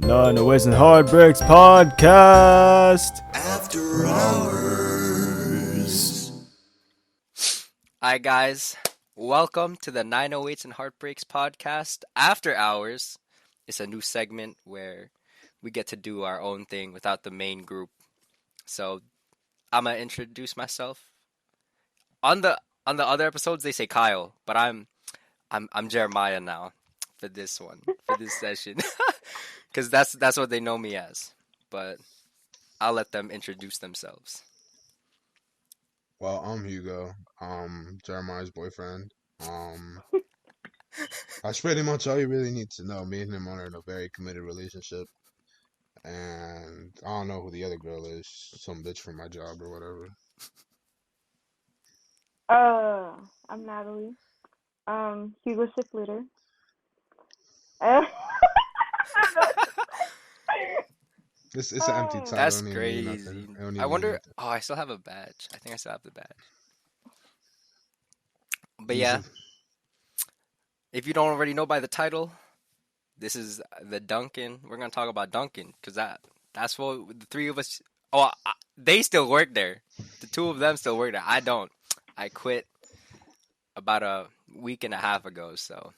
9&H and Heartbreaks podcast. After Hours. Hi guys, welcome to the 908s and Heartbreaks podcast. After Hours is a new segment where we get to do our own thing without the main group. So I'm gonna introduce myself. On the other episodes they say Kyle, but I'm Jeremiah now for this one, for this session. Cuz that's what they know me as. But I'll let them introduce themselves. Well, I'm Hugo. Jeremiah's boyfriend. That's pretty much all you really need to know. Me and him are in a very committed relationship, and I don't know who the other girl is. Some bitch from my job or whatever. I'm Natalie. Hugo shift leader. It's an empty title. That's It don't even mean crazy. nothing. It don't even I mean wonder. nothing. Oh, I still have a badge. I think I still have the badge. But You yeah, should- if you don't already know by the title, this is the Dunkin. We're gonna talk about Dunkin because that's what the three of us. Oh, they still work there. The two of them still work there. I don't. I quit about a week and a half ago. So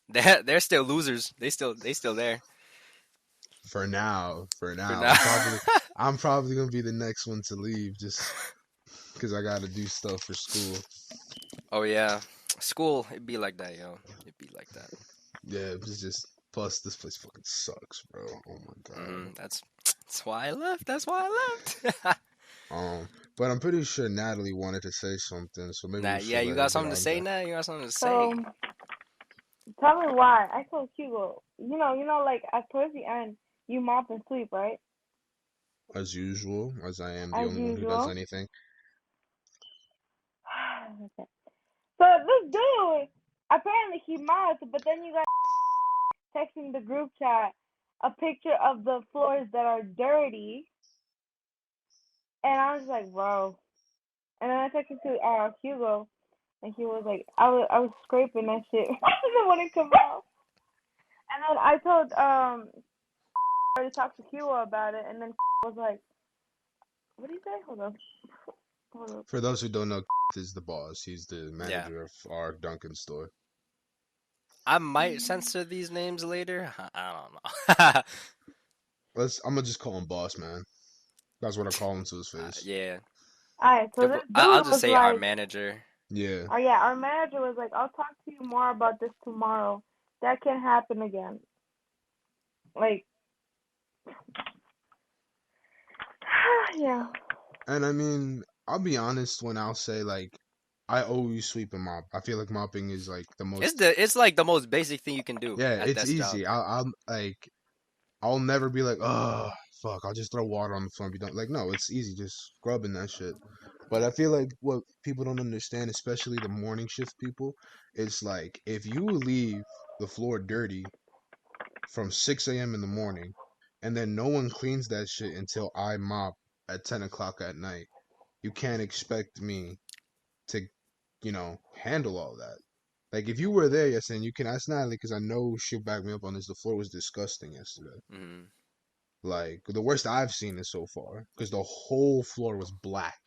they're still losers. They still there For now. for now. I'm probably gonna be the next one to leave just because I gotta do stuff for school. Oh yeah, school. It'd be like that, yo. It'd be like that. Yeah, it's just plus this place fucking sucks, bro. Oh my god. That's why I left. That's why I left. But I'm pretty sure Natalie wanted to say something, so maybe Nah, we should yeah, let you her got get something to on say that. now? You got something to say? So, tell me why. I told Hugo, like at towards the end, you mop and sweep, right? As usual, as I am the As only one who does usual. anything. Okay. So this dude, apparently he mopped, but then you got texting the group chat a picture of the floors that are dirty, and I was like, bro. And then I texted to Hugo, and he was like, I was scraping that shit. I didn't want to come out. And then I told I already talked to Kiel about it, and then was like, what did he say? Hold on. For those who don't know, is the boss. He's the manager of our Dunkin store. I might censor these names later. I don't know. I'm gonna just call him boss, man. That's what I call him to his face. Yeah. Alright, so this dude I'll just was say like, our manager. Yeah. oh yeah, our manager was like, I'll talk to you more about this tomorrow. That can happen again. Like, yeah. And I mean, I'll be honest when I'll say like I always sweep and mop. I feel like mopping is like the most. It's like the most basic thing you can do. Yeah, at it's desk easy. job. I'll never be like, oh fuck, I'll just throw water on the floor and be done. Like, no, it's easy, just scrubbing that shit. But I feel like what people don't understand, especially the morning shift people, it's like if you leave the floor dirty from 6 a.m. in the morning and then no one cleans that shit until I mop at 10 o'clock at night, you can't expect me to, handle all that. Like, if you were there yesterday, and you can ask Natalie, because I know she'll back me up on this, the floor was disgusting yesterday. Mm-hmm. Like, the worst I've seen it so far, because the whole floor was black.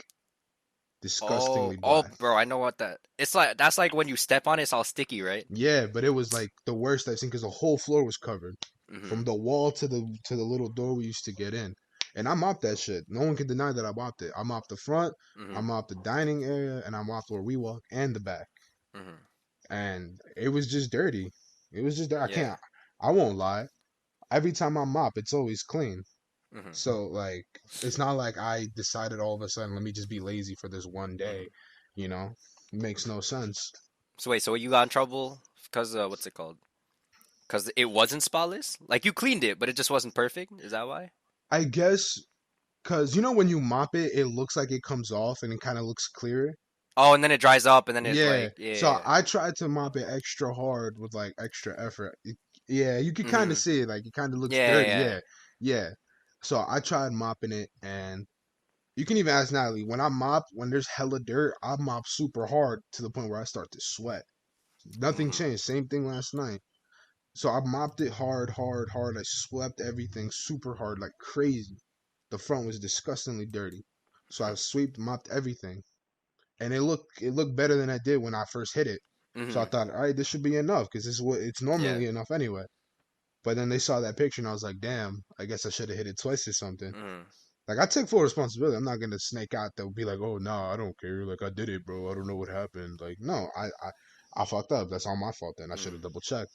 Disgustingly black. Bro, I know what that. It's like that's like when you step on it, it's all sticky, right? Yeah, but it was like the worst I've seen, because the whole floor was covered. Mm-hmm. From the wall to the little door we used to get in. And I mopped that shit. No one can deny that I mopped it. I mopped the front, Mm-hmm. I mopped the dining area, and I mopped where we walk and the back. Mm-hmm. And it was just dirty. It was just dirty. Yeah. I won't lie. Every time I mop, it's always clean. Mm-hmm. So like, it's not like I decided all of a sudden, let me just be lazy for this one day. You know, it makes no sense. So wait, so you got in trouble because what's it called? Because it wasn't spotless. Like you cleaned it, but it just wasn't perfect. Is that why? I guess, cause when you mop it, it looks like it comes off and it kind of looks clear. Oh, and then it dries up, and then it's Yeah. like, yeah. So I tried to mop it extra hard with like extra effort. Yeah, you can kind of see it. Like it kind of looks dirty. Yeah. So I tried mopping it, and you can even ask Natalie. When I mop, when there's hella dirt, I mop super hard to the point where I start to sweat. Nothing changed. Same thing last night. So I mopped it hard, hard, hard. I swept everything super hard, like crazy. The front was disgustingly dirty. So I swept, mopped everything, and it looked better than I did when I first hit it. So I Mm-hmm. thought, all right, this should be enough because this is what it's Yeah. normally enough anyway. But then they saw that picture and I was like, damn, I guess I should have hit it twice or something. Mm. Like I took full responsibility. I'm not gonna snake out. They'll be like, oh no, I don't care. Like I did it, bro. I don't know what happened. Like no, I fucked up. That's all my fault. Then I should Mm. have double checked.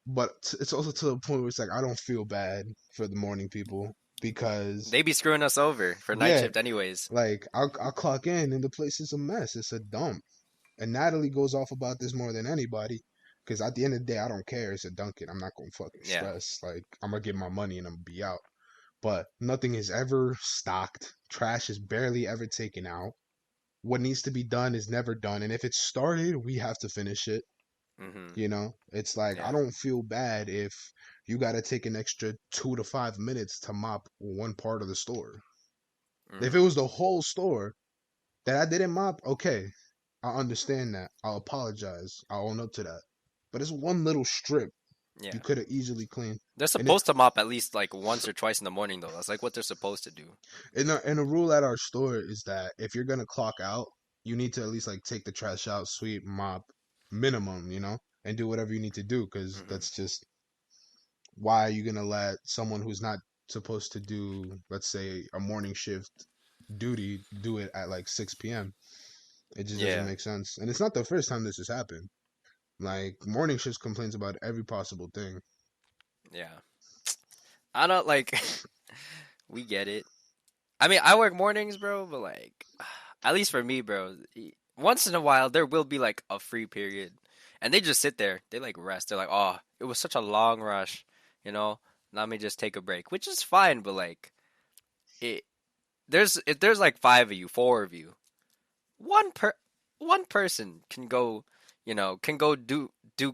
But it's also to the point where it's like I don't feel bad for the morning people because They be screwing us over for night yeah, shift anyways. like I'll clock in and the place is a mess. It's a dump. And Natalie goes off about this more than anybody. Because at the end of the day, I don't care. It's a Dunkin'. I'm not gonna fucking Yeah. stress. Like I'm gonna get my money and I'm gonna be out. But nothing is ever stocked. Trash is barely ever taken out. What needs to be done is never done. And if it's started, we have to finish it. Mm-hmm. It's like I Yeah. don't feel bad if you got to take an extra 2 to 5 minutes to mop one part of the store. If it Mm. was the whole store that I didn't mop, okay, I understand that. I'll apologize. I'll own up to that. But it's one little strip you Yeah. could have easily cleaned. They're And it supposed to mop at least like once or twice in the morning though. That's like what they're supposed to do. and the rule at our store is that if you're gonna clock out, you need to at least like take the trash out, sweep, mop, minimum, and do whatever you need to do because Mm-hmm. that's just why are you gonna let someone who's not supposed to do, let's say, a morning shift duty do it at like 6 p.m. It just doesn't Yeah. make sense. And it's not the first time this has happened. Like morning shifts complains about every possible thing. Yeah. I don't like we get it. I mean, I work mornings, bro, but like at least for me, bro, once in a while there will be like a free period. And they just sit there. They like rest. They're like, "Oh, it was such a long rush, you know. Let me just take a break," which is fine, but like it there's if there's like five of you, four of you, one per one person can go, can go do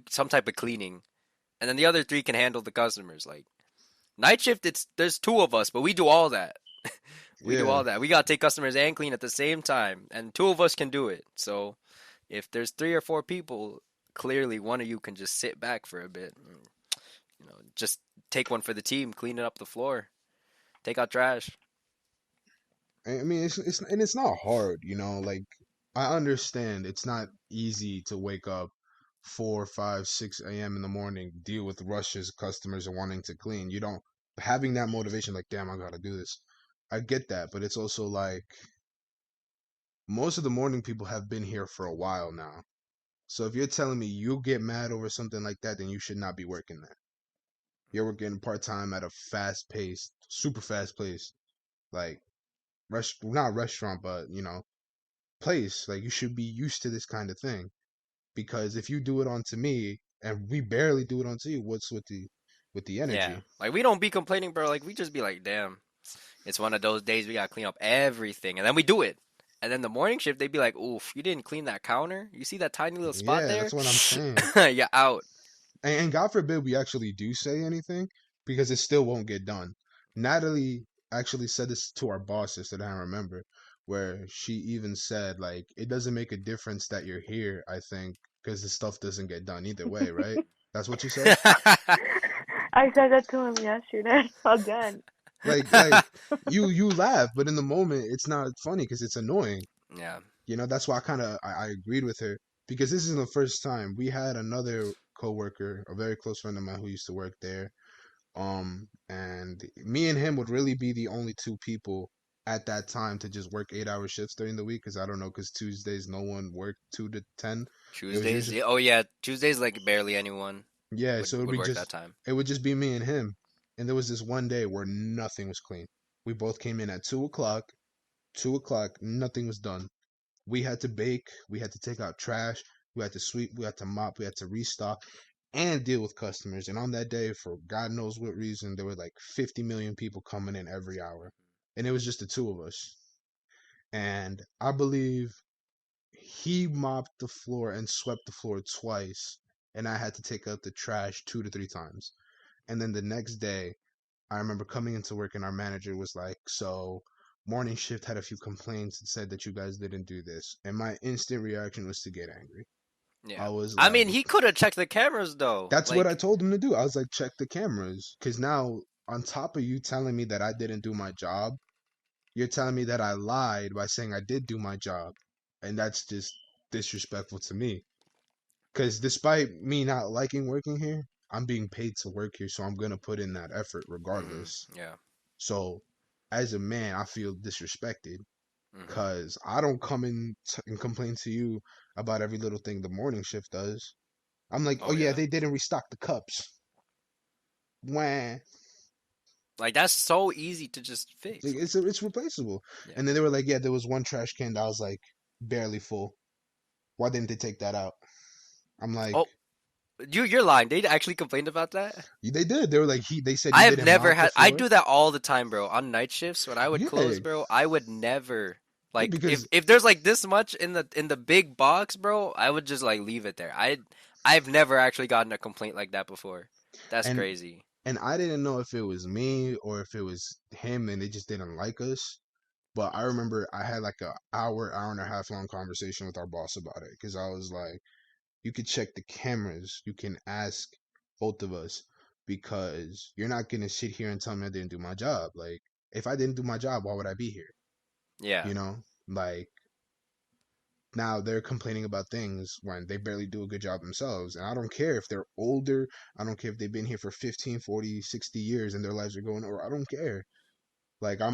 some type of cleaning, and then the other three can handle the customers. Like night shift, it's there's two of us, but we do all that. We do Yeah. all that. We gotta take customers and clean at the same time, and two of us can do it. So if there's three or four people, clearly one of you can just sit back for a bit. Just take one for the team, clean it up the floor, take out trash. I mean, it's not hard, Like I understand it's not easy to wake up 4, 5, 6 a.m. in the morning, deal with rushes, customers, and wanting to clean. You don't having that motivation, like, damn, I gotta do this. I get that, but it's also like most of the morning people have been here for a while now. So if you're telling me you get mad over something like that, then you should not be working there. You're working part time at a fast paced, super fast place, like not restaurant, but place. Like you should be used to this kind of thing. Because if you do it onto me and we barely do it onto you, what's with the Yeah, energy? like we don't be complaining, bro. Like we just be like, damn, it's one of those days we gotta clean up everything, and then we do it. And then the morning shift, they'd be like, oof, you didn't clean that counter. You see that tiny little spot Yeah, there? that's what I'm saying. Yeah, out. And God forbid we actually do say anything because it still won't get done. Natalie actually said this to our bosses that I remember, where she even said like it doesn't make a difference that you're here, I think, because the stuff doesn't get done either way, right? That's what you said? I said that to him yesterday again. Like you laugh, but in the moment it's not funny because it's annoying. Yeah. That's why I agreed with her because this isn't the first time. We had another coworker, a very close friend of mine who used to work there. And me and him would really be the only two people at that time to just work 8 hour shifts during the week because I don't know, because Tuesdays no one worked 2 to 10. It was Tuesdays. usually Oh yeah, Tuesdays like barely anyone yeah, would so would work that time. it would just be me and him. And there was this one day where nothing was clean. We both came in at 2 o'clock. 2 o'clock, nothing was done. We had to bake, we had to take out trash, we had to sweep, we had to mop, we had to restock and deal with customers. And on that day, for God knows what reason, there were like 50 million people coming in every hour. And it was just the two of us. And I believe he mopped the floor and swept the floor twice. And I had to take out the trash 2 to 3 times. And then the next day, I remember coming into work and our manager was like, so morning shift had a few complaints and said that you guys didn't do this. And my instant reaction was to get angry. Yeah. I was I mean, like, he could have checked the cameras though. that's what I Like, told him to do. I was like, check the cameras, because now on top of you telling me that I didn't do my job, you're telling me that I lied by saying I did do my job, and that's just disrespectful to me. Because despite me not liking working here, I'm being paid to work here, so I'm gonna put in that effort regardless. yeah. So, as a man, I feel disrespected Hmm. because I don't come in and complain to you about every little thing the morning shift does. I'm like, oh Oh yeah, yeah. they didn't restock the cups. Wah. Like that's so easy to just fix. Like, It's replaceable. yeah. And then they were like, yeah, there was one trash can that was like barely full. Why didn't they take that out? I'm like, Oh, you're lying. They actually complained about that. they did. They were like, they said I you have didn't never mop the had. I floor. do that all the time, bro. On night shifts when I would Yeah, close, bro, I would never yeah, like because if there's like this much in the big box, bro. I would just like leave it there. I've never actually gotten a complaint like that before. That's and crazy. and I didn't know if it was me or if it was him and they just didn't like us. But I remember I had like a hour and a half long conversation with our boss about it because I was like, you could check the cameras, you can ask both of us because you're not gonna sit here and tell me I didn't do my job. Like, if I didn't do my job, why would I be here? Yeah. You know, like now they're complaining about things when they barely do a good job themselves. And I don't care if they're older, I don't care if they've been here for 15, 40, 60 years and their lives are going over. I don't care. Like I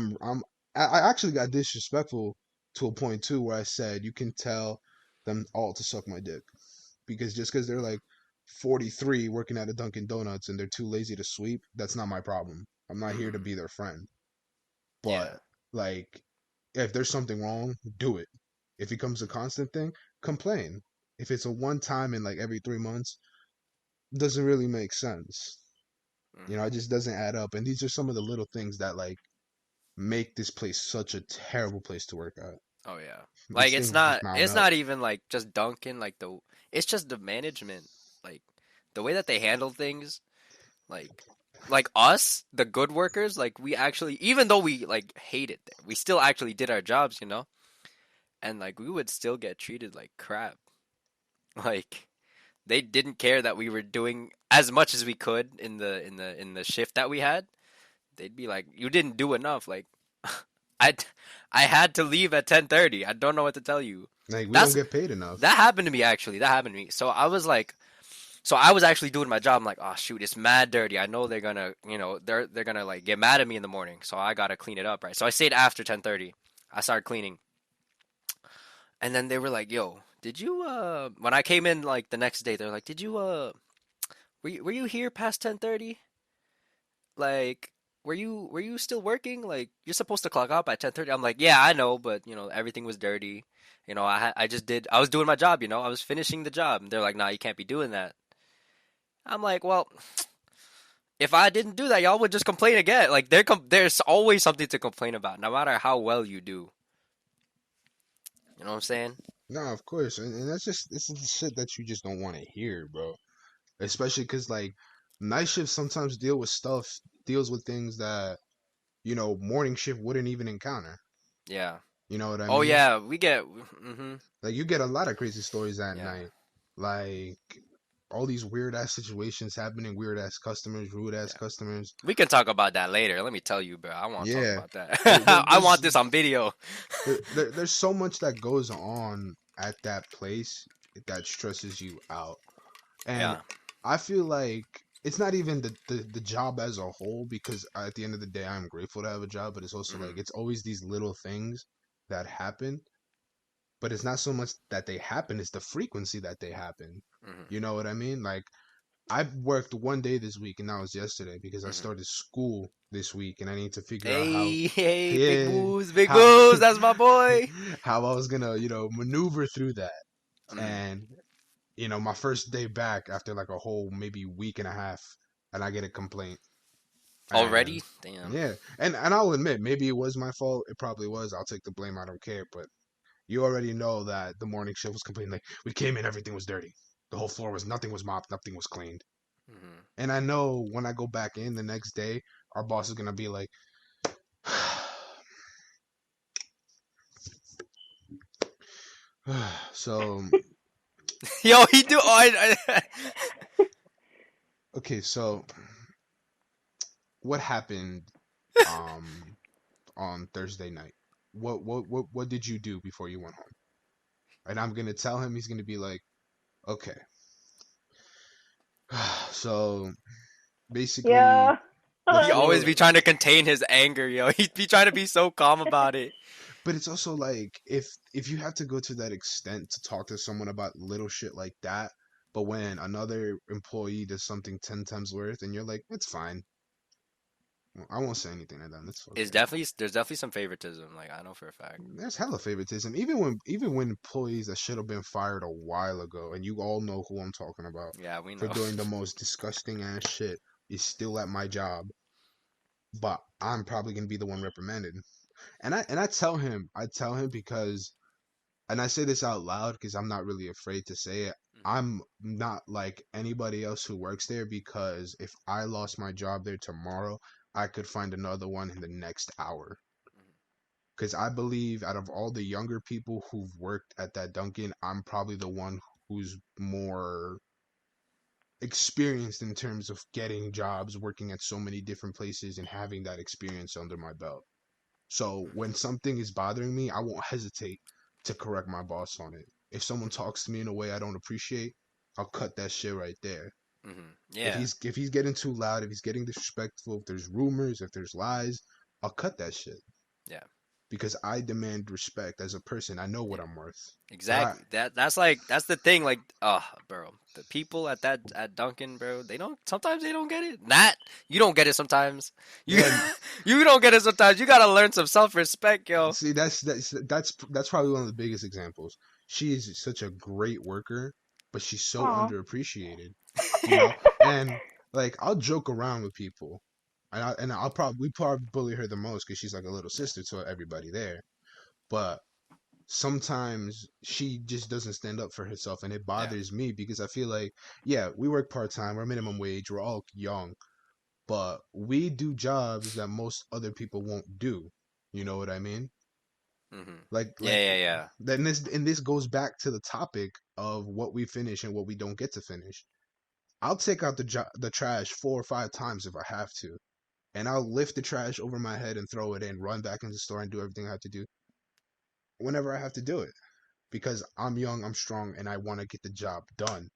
actually got disrespectful to a point too where I said you can tell them all to suck my dick because just because they're like 43 working at a Dunkin' Donuts and they're too lazy to sweep, that's not my problem. I'm not here to Hmm. be their friend. Yeah. But like, if there's something wrong, do it. If it becomes a constant thing, complain. If it's a one time in like every 3 months, doesn't really make sense. You know, it Hmm. just doesn't add up. And these are some of the little things that like make this place such a terrible place to work at. Oh yeah. These Like things just mount it's up. not even like just Dunkin', like the it's just the management. Like the way that they handle things, like us, the good workers, like we actually even though we like hate it there, we still actually did our jobs, you know? And like we would still get treated like crap. Like they didn't care that we were doing as much as we could in the shift that we had. They'd be like, "You didn't do enough." Like I I had to leave at 10:30. I don't know what to tell you. Like, we don't That's get paid enough. that happened to me actually. That happened to me. So I was like, so I was actually doing my job. I'm like, oh shoot, it's mad dirty. I know they're gonna, they're gonna like get mad at me in the morning. So I gotta clean it up, right? So I stayed after 10:30. I started cleaning, and then they were like, yo, did you when I came in like the next day, they're like, did you were you here past 10:30? Like, were you still working? Like, you're supposed to clock up at 10:30. I'm like, yeah, I know, but everything was dirty. I just did. I was doing my job. I was finishing the job. And they're like, nah, you can't be doing that. I'm like, well, if I didn't do that, y'all would just complain again. Like, there's always something to complain about, no matter how well you do. You know what I'm saying? No, of course. And that's just, this is the shit that you just don't want to hear, bro. Especially because, like, night shifts sometimes deals with things that, morning shift wouldn't even encounter. Yeah. You know what I Oh mean? yeah, we get. Mm-hmm. Like, you get a lot of crazy stories at Yeah. night. Like, all these weird ass situations happening, weird ass customers, rude ass Yeah. customers. We can talk about that later. Let me tell you, bro. I want to talk Yeah. about that. There, there, I want there's this on video. there's so much that goes on at that place that stresses you out. And Yeah. I feel like it's not even the job as a whole, because at the end of the day, I'm grateful to have a job, but it's also like, Hmm. it's always these little things that happen, but it's not so much that they happen, it's the frequency that they happen. Hmm. You know what I mean? Like, I worked one day this week, and that was yesterday because I Hmm. started school this week, and I need to figure out how, Hey, hey, big yeah, moves, big how, moves. That's my boy. how I was gonna, maneuver through that. Mm. And, my first day back after like a whole maybe week and a half, and I get a complaint. And Already? Damn. yeah, and I'll admit, maybe it was my fault. It probably was. I'll take the blame. I don't care. But you already know that the morning shift was complaining, like, we came in, everything was dirty. The whole floor was, nothing was mopped, nothing was cleaned. Hmm. And I know when I go back in the next day, our boss is gonna be like, so Yo, he do. Oh, Okay, so what happened um on Thursday night? What did you do before you went home? And I'm gonna tell him. He's gonna be like, okay. So basically, Yeah. the he always be floor. trying to contain his anger, yo. He'd be trying to be so calm about it. But it's also like if you have to go to that extent to talk to someone about little shit like that, but when another employee does something 10 times worse, and you're like, it's fine. Well, I won't say anything to them. It's It's okay. definitely there's definitely some favoritism. Like I know for a fact. There's hella favoritism, even when employees that should have been fired a while ago, and you all know who I'm talking about, Yeah, we for know. doing the most disgusting ass shit, is still at my job, but I'm probably gonna be the one reprimanded. And I tell him because, and I say this out loud because I'm not really afraid to say it. Mhm, I'm not like anybody else who works there, because if I lost my job there tomorrow, I could find another one in the next hour. mhm, Because I believe out of all the younger people who've worked at that Dunkin', I'm probably the one who's more experienced in terms of getting jobs, working at so many different places, and having that experience under my belt. So mhm, when something is bothering me, I won't hesitate to correct my boss on it. If someone mhm, talks to me in a way I don't appreciate, I'll cut that shit right there. mhm. If Yeah, he's getting too loud, if he's getting disrespectful, if there's rumors, if there's lies, I'll cut that shit, yeah, because I demand respect as a person. I know what yeah. I'm worth. But Exactly. That's the thing. Like, bro, the people at Dunkin', bro, they don't. Sometimes they don't get it. That you don't get it sometimes. You yeah, you don't get it sometimes. You gotta learn some self respect, yo. see, that's probably one of the biggest examples. She is such a great worker, but she's so Aw. underappreciated, you know. And like, I'll joke around with people, and I'll probably we probably bully her the most because she's like a little Yeah, sister to everybody there. But sometimes she just doesn't stand up for herself, and it yeah. bothers me because I feel like, yeah, we work part time, we're minimum wage, we're all young, but we do jobs that most other people won't do. You know what I mean? Yeah, Like yeah, yeah. then this goes back to the topic of what we finish and what we don't get to finish. I'll take out the trash 4 or 5 times if I have to, and I'll lift the trash over my head and throw it in, run back into the store and do everything I have to do whenever I have to do it, because I'm young, I'm strong, and I want to get the job done.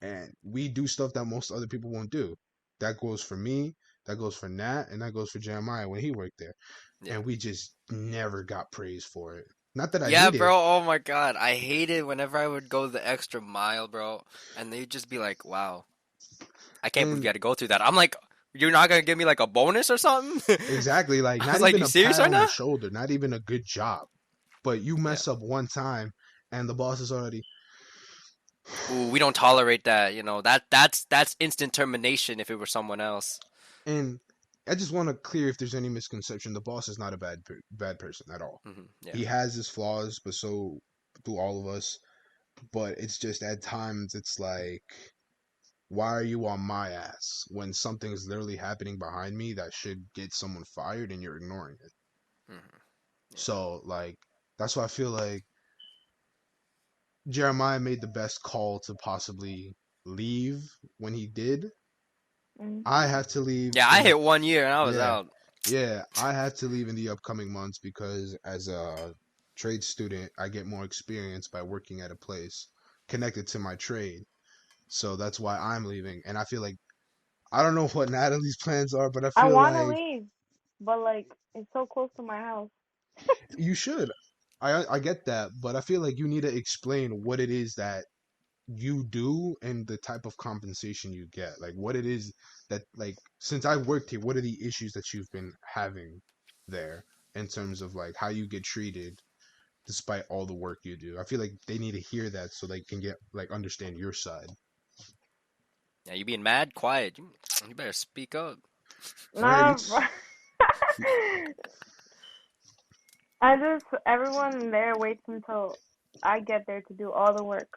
And we do stuff that most other people won't do. That goes for me, that goes for Nat, and that goes for Jeremiah when he worked there. Yeah. And we just never got praise for it. Not that I Yeah, need it. bro. Oh my god, I hate it whenever I would go the extra mile, bro, and they'd just be like, "Wow, I can't believe you And had to go through that." I'm like, "You're not gonna give me like a bonus or something?" exactly, like, I not was like, even "You a serious pat right on the now?" shoulder, not even a good job. But you Yeah. mess up one time, and the boss is already. Ooh, we don't tolerate that. You know that's instant termination if it were someone else. And I just want to clear if there's any misconception. The boss is not a bad person at all. Yeah. He has his flaws, but so do all of us. But it's just at times it's like, why are you on my ass when something is literally happening behind me that should get someone fired and you're ignoring it? hmm Yeah. So like, that's why I feel like Jeremiah made the best call to possibly leave when he did. Mm. I have to leave Yeah, I in the hit 1 year and I was yeah, out. yeah, I had to leave in the upcoming months because as a trade student, I get more experience by working at a place connected to my trade. So that's why I'm leaving. And I feel like, I don't know what Natalie's plans are, but I I feel want to like leave, but like it's so close to my house. you should. I get that, but I feel like you need to explain what it is that you do and the type of compensation you get. Like, what it is that, like, since I worked here, what are the issues that you've been having there in terms of like how you get treated despite all the work you do? I feel like they need to hear that so they can get, like, understand your side. Yeah, you being mad, quiet. You better speak up. Right? Nah, I just everyone there waits until I get there to do all the work.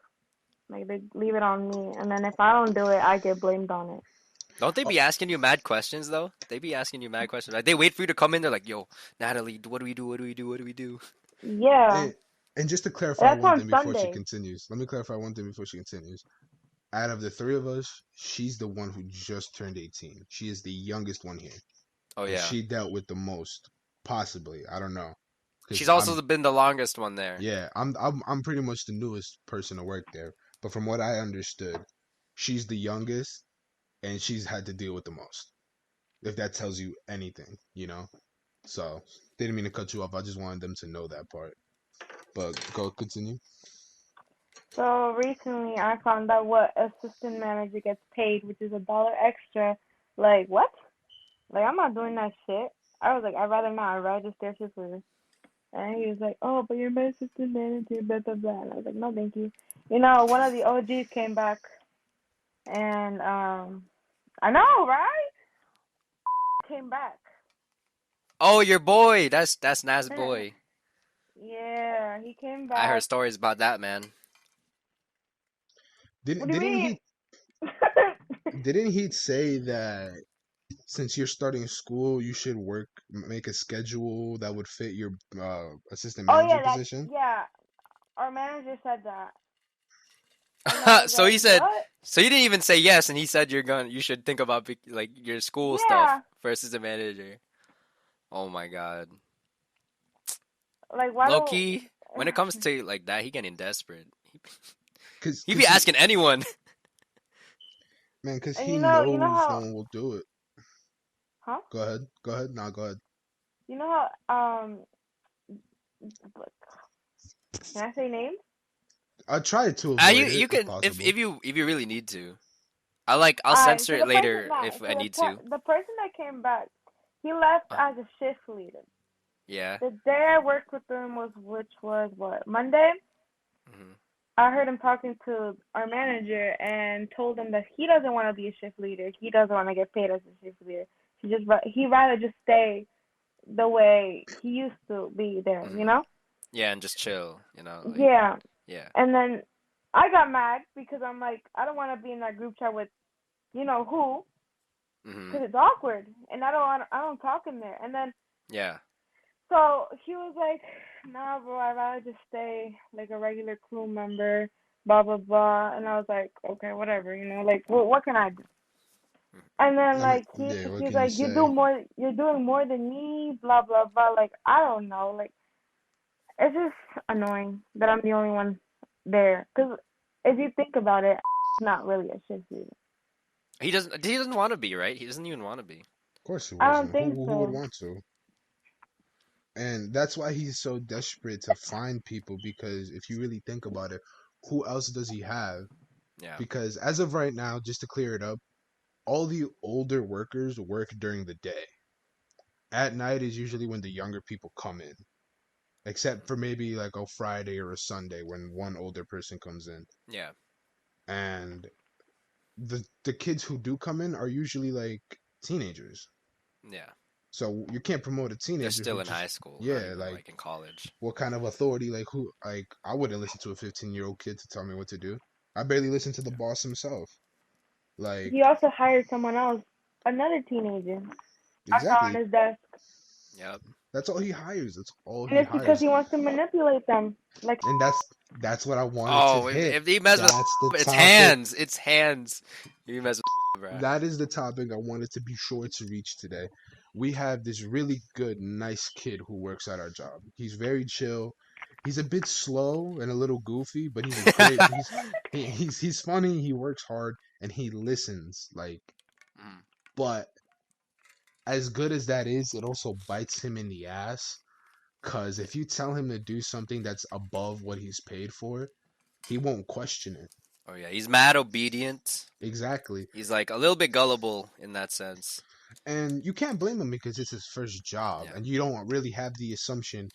Like they leave it on me, and then if I don't do it, I get blamed on it. Don't they Oh, be asking you mad questions though? They be asking you mad questions. Like they wait for you to come in. They're like, "Yo, Natalie, what do we do? What do we do? What do we do?" Yeah. and And just to clarify That's one on thing before she Sunday. continues, let me clarify one thing before she continues. Out of the three of us, she's the one who just turned 18. She is the youngest one here, Oh and yeah. she dealt with the most, possibly. I don't know, She's because also been the longest one there. yeah, I'm pretty much the newest person to work there. But from what I understood, she's the youngest, and she's had to deal with the most. If that tells you anything, you know. So didn't mean to cut you off. I just wanted them to know that part. But go continue. So recently, I found out what assistant manager gets paid, which is $1 extra. Like what? Like I'm not doing that shit. I was like, I'd rather not. I'd rather just stay shift leader. And he was like, oh, but you're my assistant manager, blah blah blah. And I was like, no, thank you. You know, one of the OGs came back, and I know, right? Came back. Oh, your boy. That's Nas boy. Yeah, he came I heard back. stories about that man. What Didn't do you didn't mean? he didn't he say that since you're starting school, you should make a schedule that would fit your assistant Oh manager yeah, position? yeah. Our manager said that, and I was So like, he said. what? So you didn't even say yes, and he said you should think about like your school stuff Yeah, versus a manager. Oh my god. like why Low do? key, when it comes to like that, he getting desperate. Cause, He cause be he asking anyone. man, cause And he you know knows no how, one will do it. huh? Go ahead, go ahead. Nah, go ahead. You know how can I say names? I try to You avoid it you if can possible. if you really need to. I'll Alright, censor so it the person, later nah, if so I need to. the person that came back, he left Uh, as a shift leader. yeah. The day I worked with him was, which was what, Monday? Hmm. I heard him talking to our manager and told him that he doesn't want to be a shift leader. He doesn't want to get paid as a shift leader. He rather just stay the way he used to be there, you Hmm. know? Yeah, and just chill. Like Yeah. yeah. And then I got mad because I'm like, I don't want to be in that group chat with you know who, Hmm. because it's awkward, and I don't talk in there. And then Yeah. so he was like, nah, bro, I'd rather just stay like a regular crew member, blah blah blah. And I was like, okay, whatever, like what can I do? And then I mean, like yeah. What he's can you like, say? you're doing more than me, blah blah blah. Like I don't know, like it's just annoying that I'm the only one there. Cause if you think about it, it's not really a shift leader. He doesn't want to be, right? He doesn't even want to be. Of course he I don't wasn't. think Who would so. want to? And that's why he's so desperate to find people because if you really think about it, who else does he have? Yeah. Because as of right now, just to clear it up, all the older workers work during the day. At night is usually when the younger people come in, except for maybe like a Friday or a Sunday when one older person comes in. Yeah. And the kids who do come in are usually like teenagers. Yeah. So you can't promote a They're teenager still who in high just school, not yeah, even like like in college. what kind of authority like who like I wouldn't listen to a 15-year-old kid to tell me what to do. I barely listen to the Yeah. boss himself. Like He also hired someone else, another teenager. I saw on exactly. his desk. Yep. That's all he hires. That's all And he it's because hires. he wants to manipulate them. Like, And that's what I wanted to Oh, hit. if he mess with That's the it's topic. hands. It's hands. You mess with bruh. That is the topic I wanted to be sure to reach today. We have this really good, nice kid who works at our job. He's very chill. He's a bit slow and a little goofy, but he's a great. He's funny. He works hard and he listens. Like, Mm. but as good as that is, it also bites him in the ass. Cause if you tell him to do something that's above what he's paid for, he won't question it. Oh yeah, he's mad obedient. Exactly. He's like a little bit gullible in that sense. And you can't blame him because it's his first job, Yeah. and you don't really have the assumption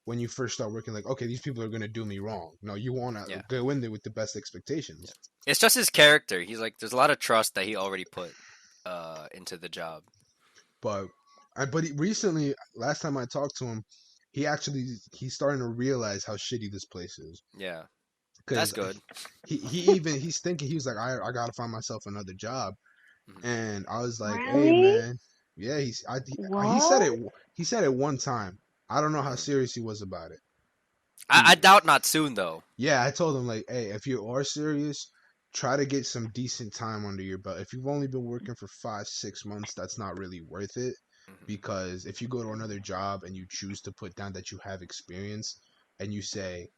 when you first start working, like, okay, these people are gonna do me wrong. No, you want to Yeah. go in there with the best Yeah. expectations. It's just his character. He's like there's a lot of trust that he already put into the job. But, recently, last time I talked to him, he's starting to realize how shitty this place is. Yeah. That's Because good. he's thinking he was like, I gotta find myself another job, Mhm. and I was like, hey really? man, yeah, he said What? it one time. I don't know how Mhm. serious he was about it. I doubt not soon though. Yeah, I told him like, hey, if you are serious, try to get some decent time under your belt. If you've only been working for 5, 6 months, that's not really worth it. Mhm. Because if you go to another job and you choose to put down that you have experience and you say,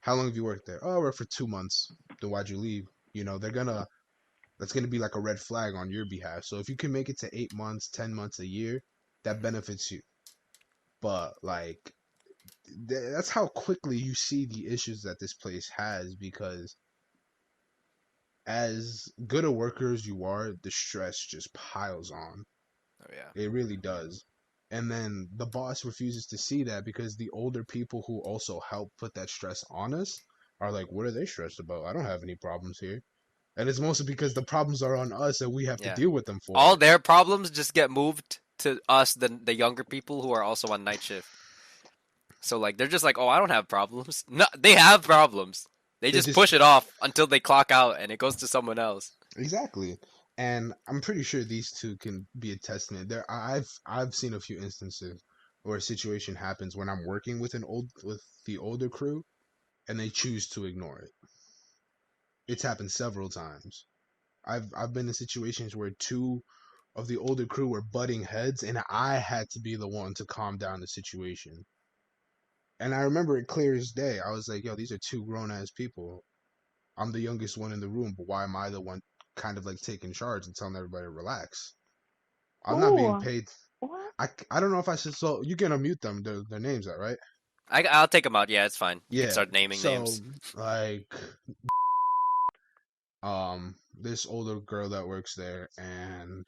how long have you worked there? Oh, I worked for 2 months. Then why'd you leave? That's gonna be like a red flag on your behalf. So if you can make it to 8 months, 10 months, a year, that benefits you. But like that's how quickly you see the issues that this place has because as good a worker as you are, the stress just piles on. Oh yeah. It really does. And then the boss refuses to see that because the older people who also help put that stress on us are like, what are they stressed about? I don't have any problems here. And it's mostly because the problems are on us and we have to Yeah. deal with them for All it. their problems just get moved to us, the younger people who are also on night shift. So like they're just like, oh, I don't have problems. No, they have problems. They They just just push it off until they clock out and it goes to someone else. exactly. And I'm pretty sure these two can be a testament. I've seen a few instances where a situation happens when I'm working with the older crew and they choose to ignore it. It's happened several times. I've been in situations where two of the older crew were butting heads and I had to be the one to calm down the situation. And I remember it clear as day. I was like, yo, these are two grown ass people. I'm the youngest one in the room, but why am I the one kind of like taking charge and telling everybody to relax? I'm not being Ooh, paid. what? I don't know if I should. So you can unmute them. Their names are right. I'll take them out. Yeah, it's fine. You can Yeah. start naming So names. like this older girl that works there and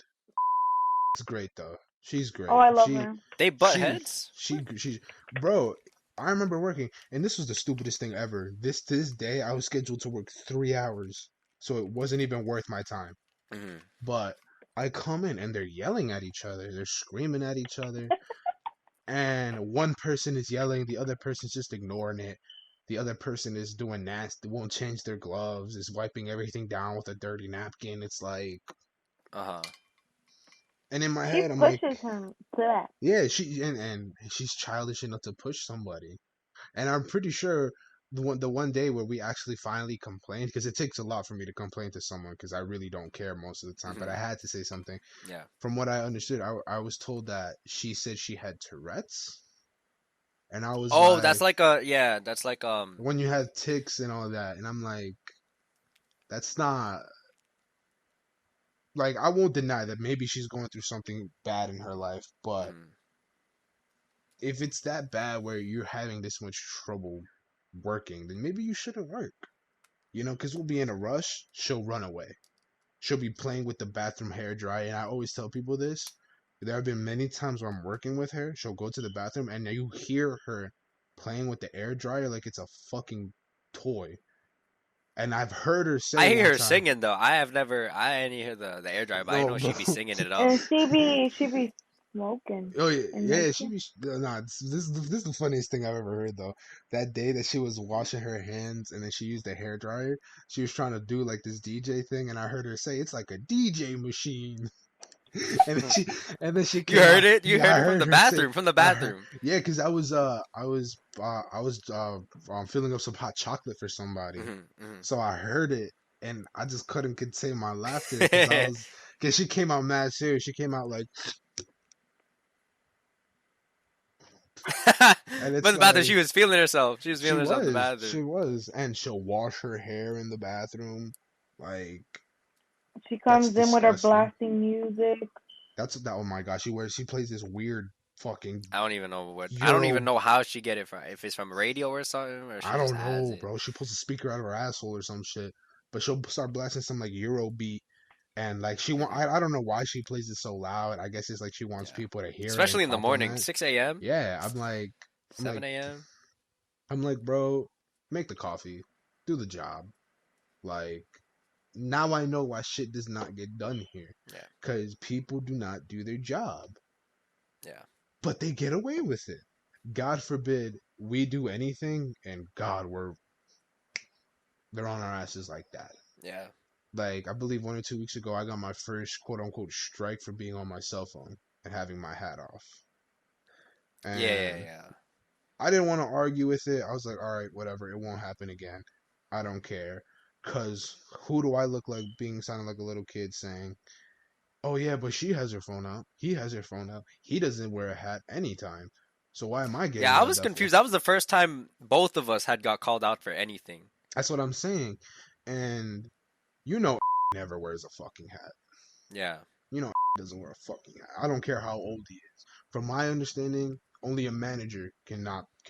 it's great though. She's Oh, great. I love her. They butt heads. She bro. I remember working, and this was the stupidest thing ever. This day, I was scheduled to work 3 hours, so it wasn't even worth my time. Hmm. But I come in and they're yelling at each other. They're screaming at each other. And one person is yelling, the other person's just ignoring it. The other person is doing nasty, won't change their gloves, is wiping everything down with a dirty napkin. It's like, Uh huh. and in my She head, I'm like, pushes him to that. yeah, and she's childish enough to push somebody. And I'm pretty sure the one day where we actually finally complained, because it takes a lot for me to complain to someone, because I really don't care most of the time, but Hmm. I had to say something. Yeah. From what I understood, I was told that she said she had Tourette's, and I was Oh, that's like, like a yeah. That's like when you have ticks and all that, and I'm like, that's not like I won't deny that maybe she's going through something bad in her life, but mhm. if it's that bad where you're having this much trouble working, then maybe you shouldn't work. Because we'll be in a rush, she'll run away. She'll be playing with the bathroom hair dryer, and I always tell people this. There have been many times where I'm working with her, she'll go to the bathroom, and you hear her playing with the air dryer like it's a fucking toy. And I've heard her say I hear one her time, singing though. I have never. I didn't hear the air dryer, but I no, know bro. she be singing it up. And she be smoking Oh yeah, and yeah. She naked. be nah. This is the funniest thing I've ever heard though. That day that she was washing her hands and then she used the hair dryer. She was trying to do like this DJ thing, and I heard her say it's like a DJ machine. And then she You came heard out. it? You Yeah, heard I it from heard the her say. bathroom. From the I heard, bathroom. yeah, because I was filling up some hot chocolate for somebody, Hmm. Hmm. so I heard it, and I just couldn't contain my laughter because she came out mad serious. She came out like, and But it's the bathroom, like she was feeling herself. She was she feeling herself in the was, bathroom. she was, and she'll wash her hair in the bathroom. Like She that's comes in with her disgusting. blasting music. That's that. Oh my gosh, she plays this weird fucking I don't even know what. I don't even Euro. know how she get it from. If it's from radio or something, or I she just don't has know, it. bro. She pulls a speaker out of her asshole or some shit. But she'll start blasting some like Euro beat, and like she want. Hmm. I don't know why she plays it so loud. I guess it's like she wants Yeah. people to hear it and Especially in the morning, compliment. 6 a.m., Yeah, I'm like, 7 a.m. bro, make the coffee, do the job. Like now I know why shit does not get done here, Yeah. because people do not do their job, Yeah. but they get away with it. God forbid we do anything, and God, they're on our asses like that. Yeah. Like I believe 1 or 2 weeks ago, I got my first quote unquote strike for being on my cell phone and having my hat off. Yeah. Yeah. And Yeah. I didn't want to argue with it. I was like, all right, whatever. It won't happen again. I don't care. Cause who do I look like being sounding like a little kid saying, "Oh yeah, but she has her phone out. He has her phone out. He doesn't wear a hat anytime. So why am I getting Yeah, I yelled was at for?" confused. That was the first time both of us had got called out for anything. That's what I'm saying. And you know, never wears a fucking hat. Yeah. You know, doesn't wear a fucking hat. I don't care how old he is. From my understanding, only a manager can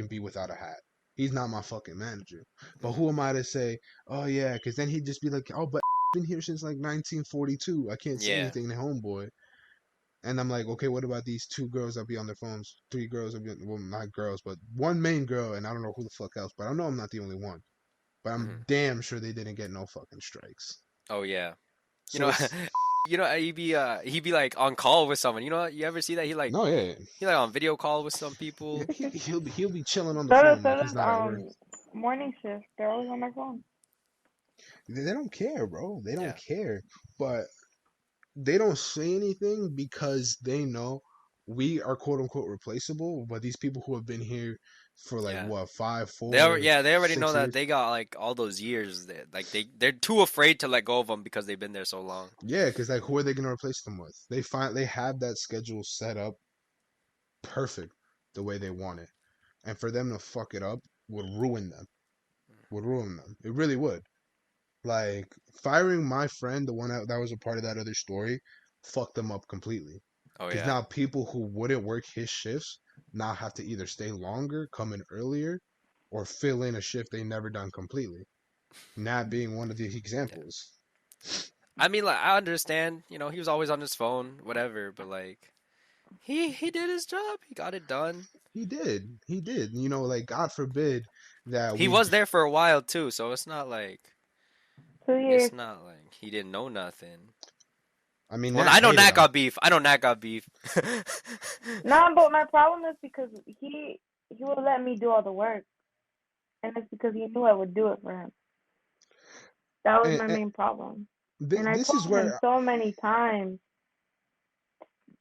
be without a hat. He's not my fucking manager. But Mhm. who am I to say, oh yeah, because then he'd just be like, oh, but been here since like 1942. I can't say Yeah. anything to homeboy. And I'm like, okay, what about these two girls that be on their phones? Three girls, well, not girls, but one main girl, and I don't know who the fuck else. But I know I'm not the only one. But I'm Mhm. damn sure they didn't get no fucking strikes. Oh yeah. You So know, it's he'd be like on call with someone. You know, you ever see that no, yeah, he like on video call with some yeah. people? He'll be chilling on the So does phone like he's not at work. morning shift. They're always on their phone. They don't care, bro. They don't Yeah. care. But they don't say anything because they know we are quote unquote replaceable. But these people who have been here for like Yeah. what, five, They 4, yeah, they already know 6 that years? they got like all those years that like they're too afraid to let go of them because they've been there so long. Yeah, because like who are they gonna replace them with? They have that schedule set up perfect the way they want it. And for them to fuck it up would ruin them. Would ruin them. It really would. Like firing my friend, the one that was a part of that other story, fucked them up completely. Oh Because yeah. now people who wouldn't work his shifts now have to either stay longer, come in earlier, or fill in a shift they never done completely. That being one of the Yeah. examples. I mean, like I understand, he was always on his phone, whatever, but like he did his job. He got it done. He did. He did. Like God forbid that He we. was there for a while too, so Two it's years. not like he didn't know nothing. I mean, Well, Nat I know hated Nat him. got beef. I know Nat got beef. No, but my problem is because he would let me do all the work, and it's because he knew I would do it for him. That was And, my and main problem. And I this is told him where. so many times,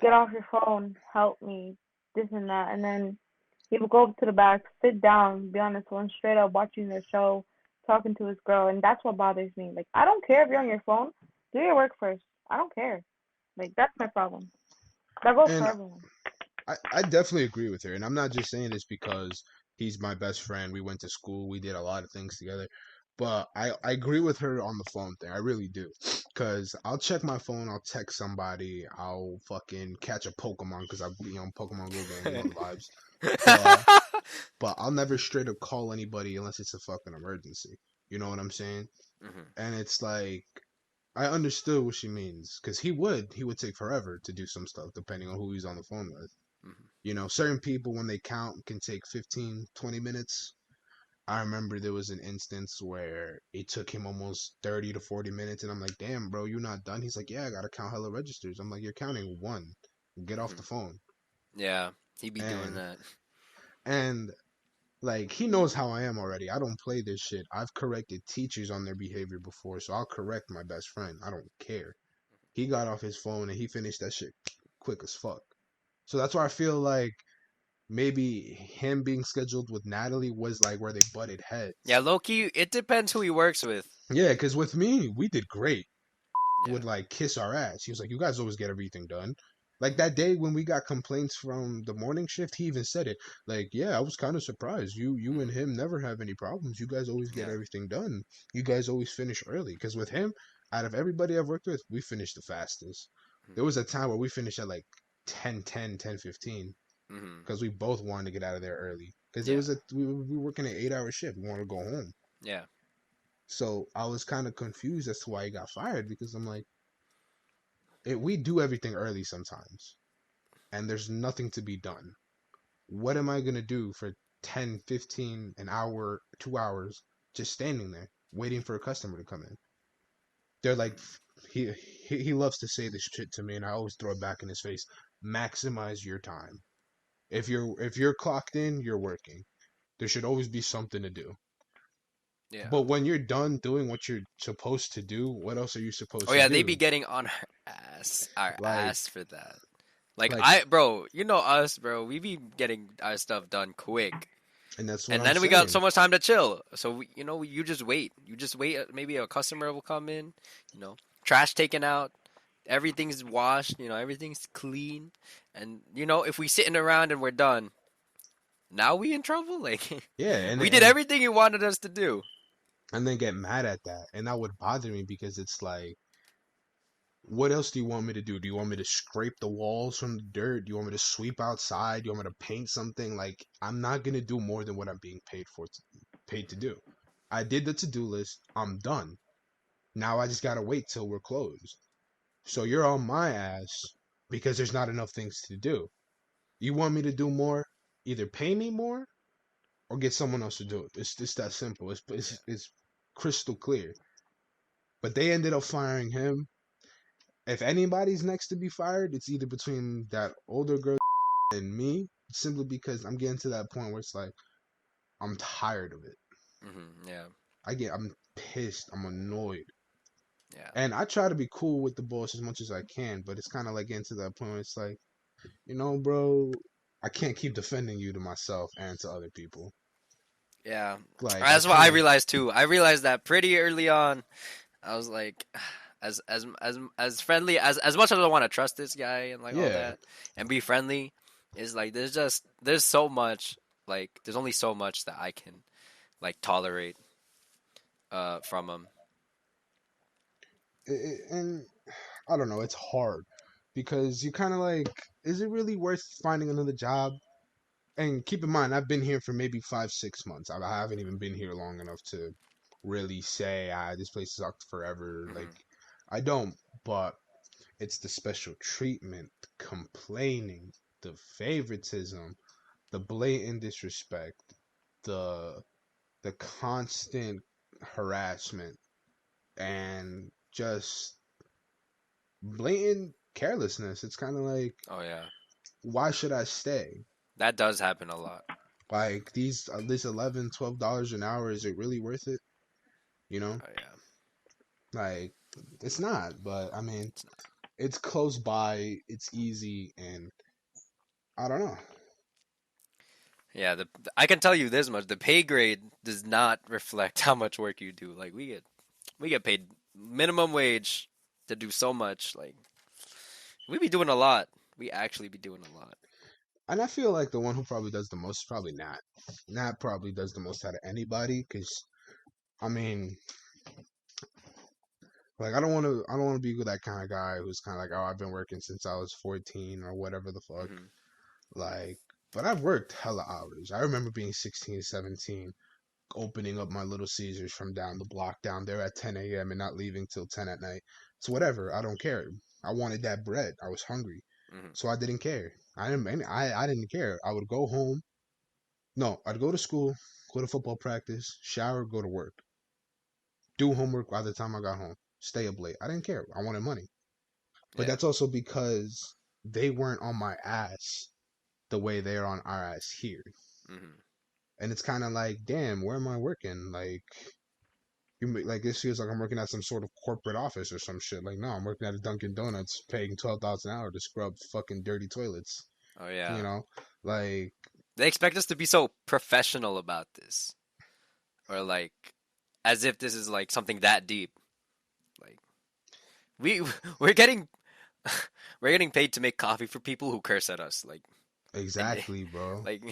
get off your phone, help me, this and that. And then he would go up to the back, sit down, be on his phone straight up, watching the show, talking to his girl. And that's what bothers me. Like, I don't care if you're on your phone, do your work first. I don't care. Like, that's my problem. That goes for And everyone. I definitely agree with her. And I'm not just saying this because he's my best friend. We went to school. We did a lot of things together. But I agree with her on the phone thing. I really do. Because I'll check my phone. I'll text somebody. I'll fucking catch a Pokemon because I be on Pokemon Go game. You know the vibes. But I'll never straight up call anybody unless it's a fucking emergency. You know what I'm saying? Mhm, And it's like I understood what she means because he would take forever to do some stuff depending on who he's on the phone with. mhm. Certain people when they count can take 15, 20 minutes. I remember there was an instance where it took him almost 30 to 40 minutes and I'm like, "Damn, bro, you're not done." He's like, "Yeah, I got to count hella registers." I'm like, "You're counting one. Get off Mhm. the phone." Yeah, he be doing And that. and like he knows how I am already. I don't play this shit. I've corrected teachers on their behavior before, so I'll correct my best friend. I don't care. He got off his phone and he finished that shit quick as fuck. So that's why I feel like maybe him being scheduled with Natalie was like where they butted Yeah, heads. Loki. It depends who he works with. Yeah, because with me, we did great. Yeah. Would like kiss our ass. He was like, "You guys always get everything done." Like Mhm, that day when we got complaints from the morning shift, he even said it. Like, yeah, I was kind of surprised. You and mhm. him never have any problems. You guys always get Yeah. everything done. You guys always finish early. Because with him, out of everybody I've worked with, we finished the fastest. Mhm, There was a time where we finished at like 10:10, 10:15 mhm. because we both wanted to get out of there early. Because it Yeah. was we were working an 8 hour shift. We wanted to go home. Yeah. So I was kind of confused as to why he got fired because I'm like, we do everything early sometimes, and there's nothing to be done. What am I gonna do for 10, 15, an hour, 2 hours, just standing there waiting for a customer to come in? They're like, he loves to say this shit to me, and I always throw it back in his face. Maximize your time. If you're clocked in, you're working. There should always be something to do. Yeah. But when you're done doing what you're supposed to do, what else are you Oh supposed to yeah, they be do? getting on our Like, ass for that. Like like I, bro, you know us, bro. We be getting our stuff done quick. And that's what And I'm then we got so saying. much time to chill. So you just wait. You just wait. Maybe a customer will come in. Trash taken out. Everything's washed. Everything's clean. And if we sitting around and we're done, now we in trouble. Like Yeah, and we did and everything you wanted us to do. and then get mad at that, and that would bother me because it's like, what else do you want me to do? Do you want me to scrape the walls from the dirt? Do you want me to sweep outside? Do you want me to paint something? Like, I'm not gonna do more than what I'm being paid to do. I did the to-do list. I'm done. Now I just gotta wait till we're closed. So you're on my ass because there's not enough things to do. You want me to do more? Either pay me more or get someone else to do it. It's just that simple. It's Yeah. it's, it's crystal clear. But they ended up firing him. If anybody's next to be fired, it's either between that older girl and me, simply because I'm getting to that point where it's like, I'm tired of it. Yeah. I'm pissed. I'm annoyed. Yeah. And I try to be cool with the boss as much as I can, but it's kind of like getting to that point where it's like, bro, I can't keep defending you to myself and to other people. Yeah. Like, I That's what I can't. realized too. I realized that pretty early on. I was like, as friendly as much as I want to trust this guy and like all Yeah. that and be friendly, is like there's so much, like there's only so much that I can like tolerate from him. And I don't know, it's hard because you kind of like, is it really worth finding another job? And keep in mind, I've been here for maybe 5, 6 months. I haven't even been here long enough to really say, this place sucked forever. Like, Hmm. I don't, but it's the special treatment, the complaining, the favoritism, the blatant disrespect, the the constant harassment, and just blatant carelessness. It's kind of like, Oh yeah, why should I stay? that does happen a lot. Like, this $11, $12 an hour, is it really worth it? You know, Oh yeah, like, it's not. But I mean, it's not. it's close by, it's easy, and I don't know. Yeah, I can tell you this much: the pay grade does not reflect how much work you do. Like we get paid minimum wage to do so much. Like we be doing a lot. We actually be doing a lot. And I feel like the one who probably does the most is probably Nat. Nat probably does the most out of anybody, because I mean, like, I don't want to be with that kind of guy who's kind of like, oh, I've been working since I was 14 or whatever the fuck. Hmm. Like, but I've worked hella hours. I remember being 16, 17, opening up my Little Caesars from down the block down there at 10 a.m. and not leaving till 10 at night. So whatever, I don't care. I wanted that bread. I was hungry, Hmm. so I didn't care. I didn't care. I would go home. No, I'd go to school, go to football practice, shower, go to work, do homework by the time I got home, stay up late. I didn't care. I wanted money. But Yeah. that's also because they weren't on my ass the way they're on our ass here. Hmm. And it's kind of like, damn, where am I working? Like, like, this feels like I'm working at some sort of corporate office or some shit. Like, no, I'm working at a Dunkin' Donuts, paying $12 an hour to scrub fucking dirty toilets. Oh You yeah. know, like, They expect us to be so professional about this, or like as if this is like something that deep. Like we we're getting we're getting paid to make coffee for people who curse at us. Like and exactly, bro. like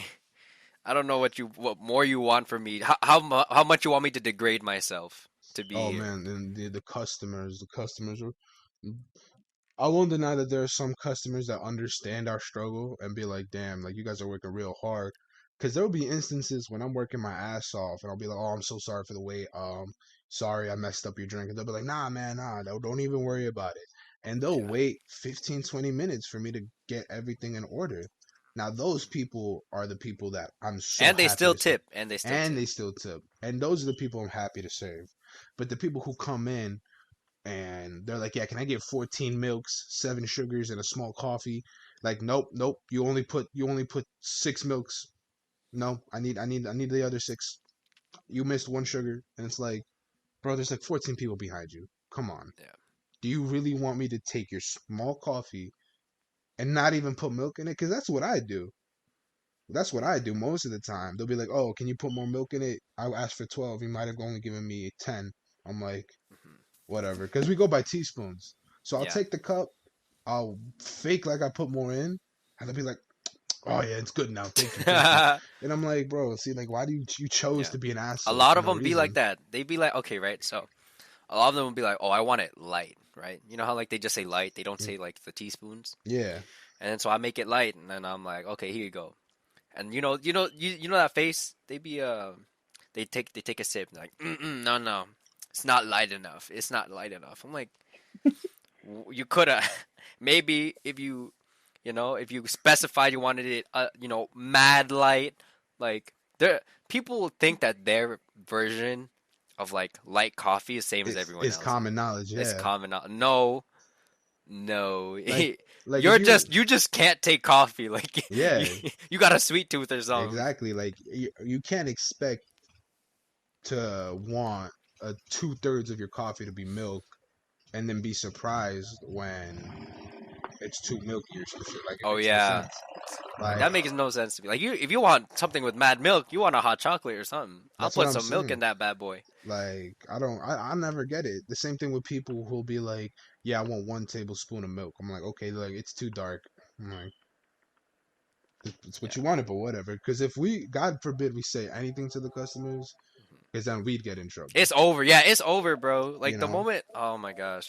I don't know what more you want from me. How much you want me to degrade myself to be Oh here? man, and the customers are. I won't deny that there are some customers that understand our struggle and be like, damn, like, you guys are working real hard. Because there will be instances when I'm working my ass off and I'll be like, oh, I'm so sorry for the wait. Sorry, I messed up your drink. And they'll be like, nah, man, nah, don't even worry about it. And they'll Yeah. wait 15, 20 minutes for me to get everything in order. Now, those people are the people that I'm so And they happy still to serve. tip. And they still And tip. they still tip. And those are the people I'm happy to serve. But the people who come in and they're like, "Yeah, can I get 14 milks, 7 sugars, and a small coffee?" Like, nope, nope. You only put 6 milks. No, I need the other six. You missed one sugar, and it's like, bro, there's like 14 people behind you. Come on. Yeah. Do you really want me to take your small coffee and not even put milk in it? Because that's what I do. That's what I do most of the time. They'll be like, "Oh, can you put more milk in it?" I'll ask for 12. You might have only given me 10. I'm like, Mhm. whatever, because we go by teaspoons. So I'll Yeah. take the cup, I'll fake like I put more in, and they'll be like, "Oh yeah, it's good now. Thank you." And I'm like, bro, see, like, why do you chose Yeah. to be an A asshole lot for of no them be like reason? that. They be like, okay, right? So a lot of them will be like, oh, I want it light, right? You know how like they just say light, they don't Mm, say like the teaspoons. yeah, And then so I make it light, and then I'm like, okay, here you go. And you know that face? They take a sip, like, no, no, it's not light enough. It's not light enough. I'm like, you could have maybe if if you specified you wanted it, mad light, like there people think that their version of like light coffee is same as everyone it's else's. common knowledge. It's Yeah, common. No, no, like if you, you just can't take coffee. Like you, yeah, you got a sweet tooth or something. exactly. Like you can't expect to want 2/3 of your coffee to be milk and then be surprised when it's too milky or some shit. Like it Oh makes no yeah, sense. like Like that makes no sense to me. Like if you want something with mad milk, you want a hot chocolate or something. I'll that's what put I'm some milk in saying. that bad boy. Like I never get it. The same thing with people who'll be like, "Yeah, I want 1 tablespoon of milk." I'm like, "Okay, like it's too dark." I'm like, "It's what Yeah. you wanted, but whatever." Because if we, God forbid, we say anything to the customers, because then we'd get in trouble. It's over. Yeah, it's over, bro. You Like the know? moment. Oh my gosh,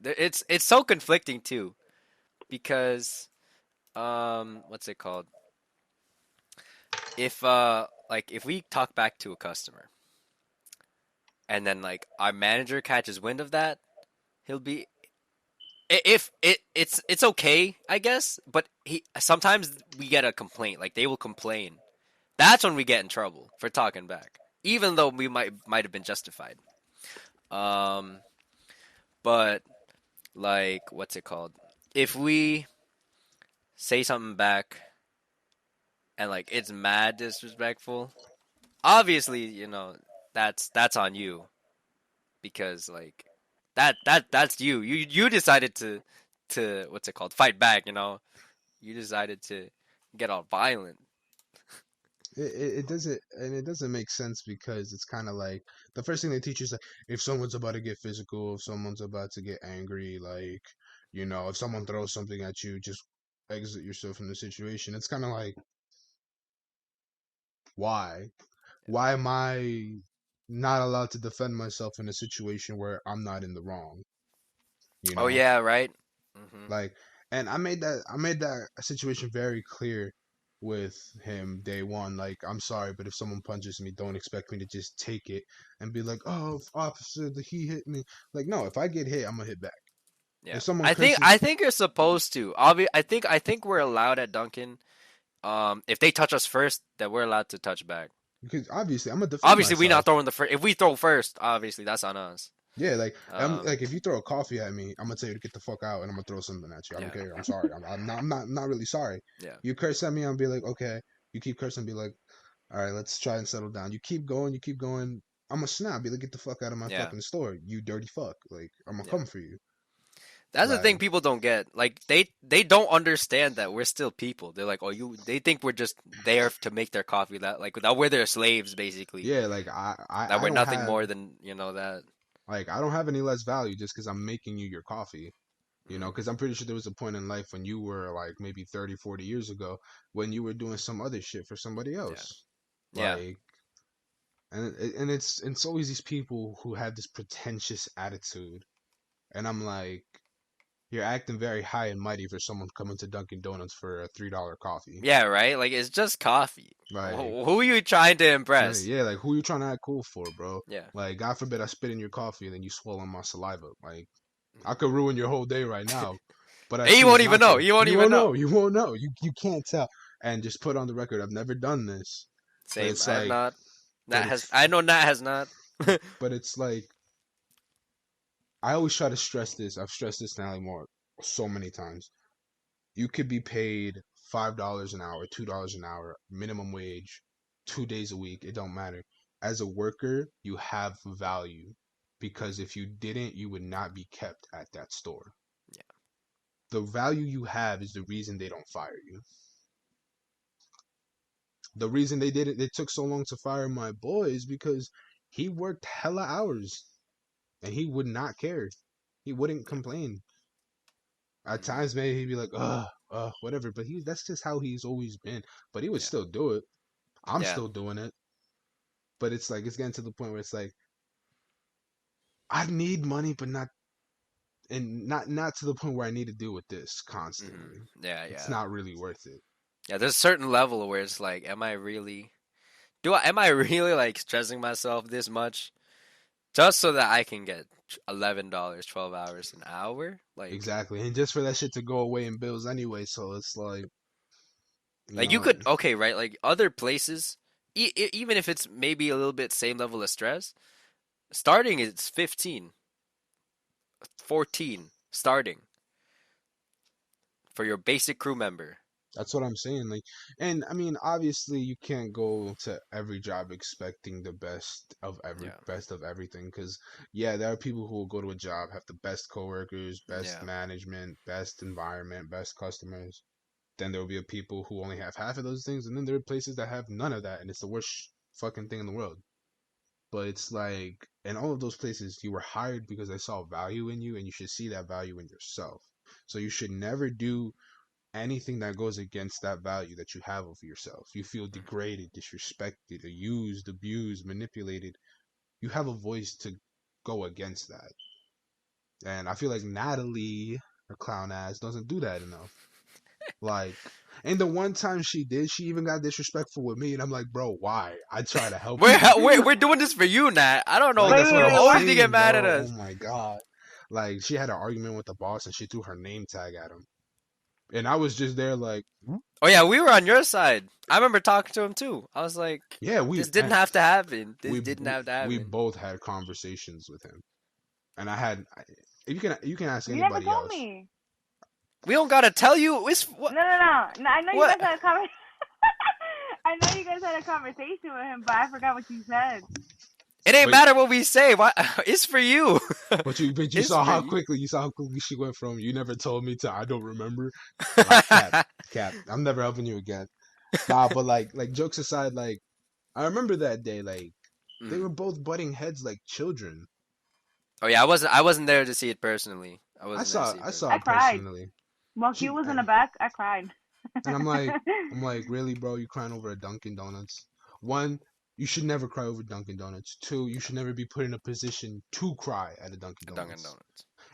it's so conflicting too because what's it called? If like if we talk back to a customer and then like our manager catches wind of that, he'll be if it's okay, I guess. But he sometimes we get a complaint. Like they will complain. That's when we get in trouble for talking back, even though we might have been justified. Um, but like what's it called? If we say something back and like it's mad disrespectful, obviously that's on you because like that's you. You decided to what's it called? Fight back. You decided to get all violent. It doesn't, and it doesn't make sense because it's kind of like the first thing they teach you is like if someone's about to get physical, if someone's about to get angry, like if someone throws something at you, just exit yourself from the situation. It's kind of like why? Why am I not allowed to defend myself in a situation where I'm not in the wrong? You Oh know, yeah, right. Hmm. like, and I made that situation very clear with him day one. Like, I'm sorry, but if someone punches me, don't expect me to just take it and be like, "Oh, officer, he hit me." Like, no, if I get hit, I'm gonna hit back. Yeah, If someone I think curses, I think you're supposed to. I think we're allowed at Dunkin'. If they touch us first, that we're allowed to touch back. because obviously I'm gonna defend Obviously, we myself. not throwing the first. If we throw first, obviously that's on us. Yeah, like I'm Um, like if you throw a coffee at me, I'm gonna tell you to get the fuck out, and I'm gonna throw something at you. I don't yeah, care. I'm sorry. I'm not really sorry. yeah, You curse at me, I'll be like, okay. You keep cursing, be like, all right, let's try and settle down. You keep going, you keep going. I'm gonna snap. Be like, get the fuck out of my yeah, fucking store, you dirty fuck. Like I'm gonna yeah. come for you. That's the thing Like people don't get. Like they don't understand that we're still people. They're like, oh, you. They think we're just there to make their coffee. That we're their slaves basically. yeah, like I That I we're don't nothing have more than that. I don't have any less value just because I'm making you your coffee. Hmm. Because I'm pretty sure there was a point in life when you were like maybe 30, 40 years ago when you were doing some other shit for somebody Yeah, else. yeah. Like, and it's always these people who have this pretentious attitude, and I'm like, you're acting very high and mighty for someone coming to Dunkin' Donuts for a $3 coffee. Yeah, right? Like it's just coffee. Like, Who are you trying to yeah, impress? yeah, like who you trying to act cool for, bro? Yeah. Like, God forbid I spit in your coffee and then you swallow my saliva. Like, I Mhm. could ruin your whole day right now, but I And you choose won't even not know. to. You won't You even won't know. know. You won't know. You can't tell. And just put on the record, I've never done this, but Same. it's I have like, not. but Nat it's, has. I know Nat has not. but it's like, I always try to stress this. I've stressed this now more so many times. You could be paid $5 an hour, $2 an hour, minimum wage, 2 days a week. It don't matter. As a worker, you have value because if you didn't, you would not be kept at that store. Yeah. The value you have is the reason they don't fire you. The reason they took so long to fire my boy is because he worked hella hours and he would not care. He wouldn't Yeah. complain. At Hmm. times, maybe he'd be like, whatever. But that's just how he's always been. But he would Yeah. still do it. I'm Yeah. still doing it. But it's like, it's getting to the point where it's like, I need money, but not to the point where I need to deal with this Hmm. constantly. Yeah. It's Yeah. not really worth it. Yeah. There's a certain level where it's like, am I really? Am I really like stressing myself this much just so that I can get $11, 12 hours an hour? Exactly. And just for that shit to go away in bills anyway. So it's like, you Like you know, could okay, right? Like other places, even if it's maybe a little bit same level of stress, starting is 15, 14 starting for your basic crew member. that's what I'm saying. Like, and I mean, obviously, you can't go to every job expecting the Yeah. best of everything. Because yeah, there are people who will go to a job, have the best coworkers, best Yeah. management, best environment, best customers. Then there will be people who only have half of those things, and then there are places that have none of that, and it's the worst fucking thing in the world. But it's like in all of those places, you were hired because they saw value in you, and you should see that value in yourself. So you should never do anything that goes against that value that you have of yourself. You feel Mhm. degraded, disrespected, used, abused, manipulated. You have a voice to go against that. And I feel like Natalie, her clown ass, doesn't do that enough. Like, and the one time she did, she even got disrespectful with me, and I'm like, bro, why? I try to help We're you. we're doing this for you, Nat. I don't know. Like, Wait, that's what wait, You're I'm wait, always what? gonna get saying, mad at bro. Oh us. my god. Like, she had an argument with the boss, and she threw her name tag at him, and I was just there, like, Oh yeah, we were on your side. I remember talking to him too. I was like, yeah, this didn't have to happen. This we didn't have to we happen. both had conversations with him, and you can ask You never anybody told else. me. We don't gotta tell you. It's what? No, no, no. No, I know you guys What? had a conversation. I know you guys had a conversation with him, but I forgot what you said. It ain't But matter what we say. What? It's for you. but you It's saw for how you. quickly she went from you never told me to I don't remember. Like cap. I'm never helping you again. Nah, but like jokes aside, like I remember that day, like they Mhm. were both butting heads like children. Oh yeah, I wasn't there to see it personally. I I wasn't there to saw see it I saw I personally. it cried. personally. While Q She was in the back, I cried. And I'm like, really, bro? You crying over a Dunkin' Donuts? One, you should never cry over Dunkin' Donuts. Two, you should never be put in a position to cry at a Dunkin' Dunkin' Donuts.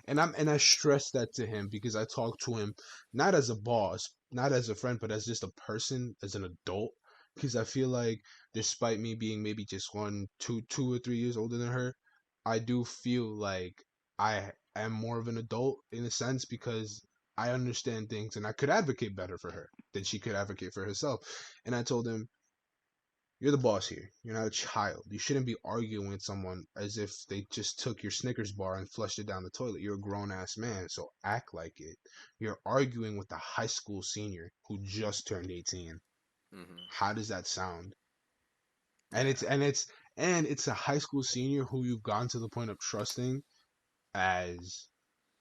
Donuts. And I stress that to him because I talk to him not as a boss, not as a friend, but as just a person, as an adult. Because I feel like, despite me being maybe just 2 or 3 years older than her, I do feel like I am more of an adult in a sense because I understand things and I could advocate better for her than she could advocate for herself. And I told him, you're the boss here. You're not a child. You shouldn't be arguing with someone as if they just took your Snickers bar and flushed it down the toilet. You're a grown ass man, so act like it. You're arguing with a high school senior who just turned 18. Hmm. How does that sound? And it's Yeah. and it's and it's a high school senior who you've gotten to the point of trusting as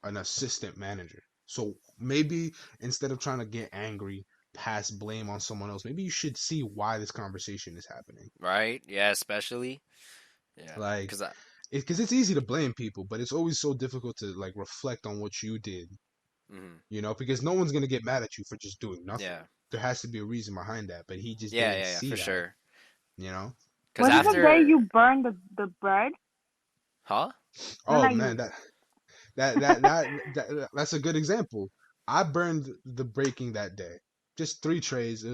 an assistant manager. So maybe instead of trying to get angry, pass blame on someone else, maybe you should see why this conversation is happening. Right. Yeah. Especially. Yeah. Like, Cause I. because it's easy to blame people, but it's always so difficult to like reflect on what you did, Hmm. because no one's gonna get mad at you for just doing Yeah. nothing. There has to be a reason behind that, but he just Yeah. didn't Yeah. Yeah. see For that, sure. you know? Cause Was it the day after. you burned the bread? Huh? No, Oh not man, you. that's a good example. I burned the breaking that day. Just 3 trays.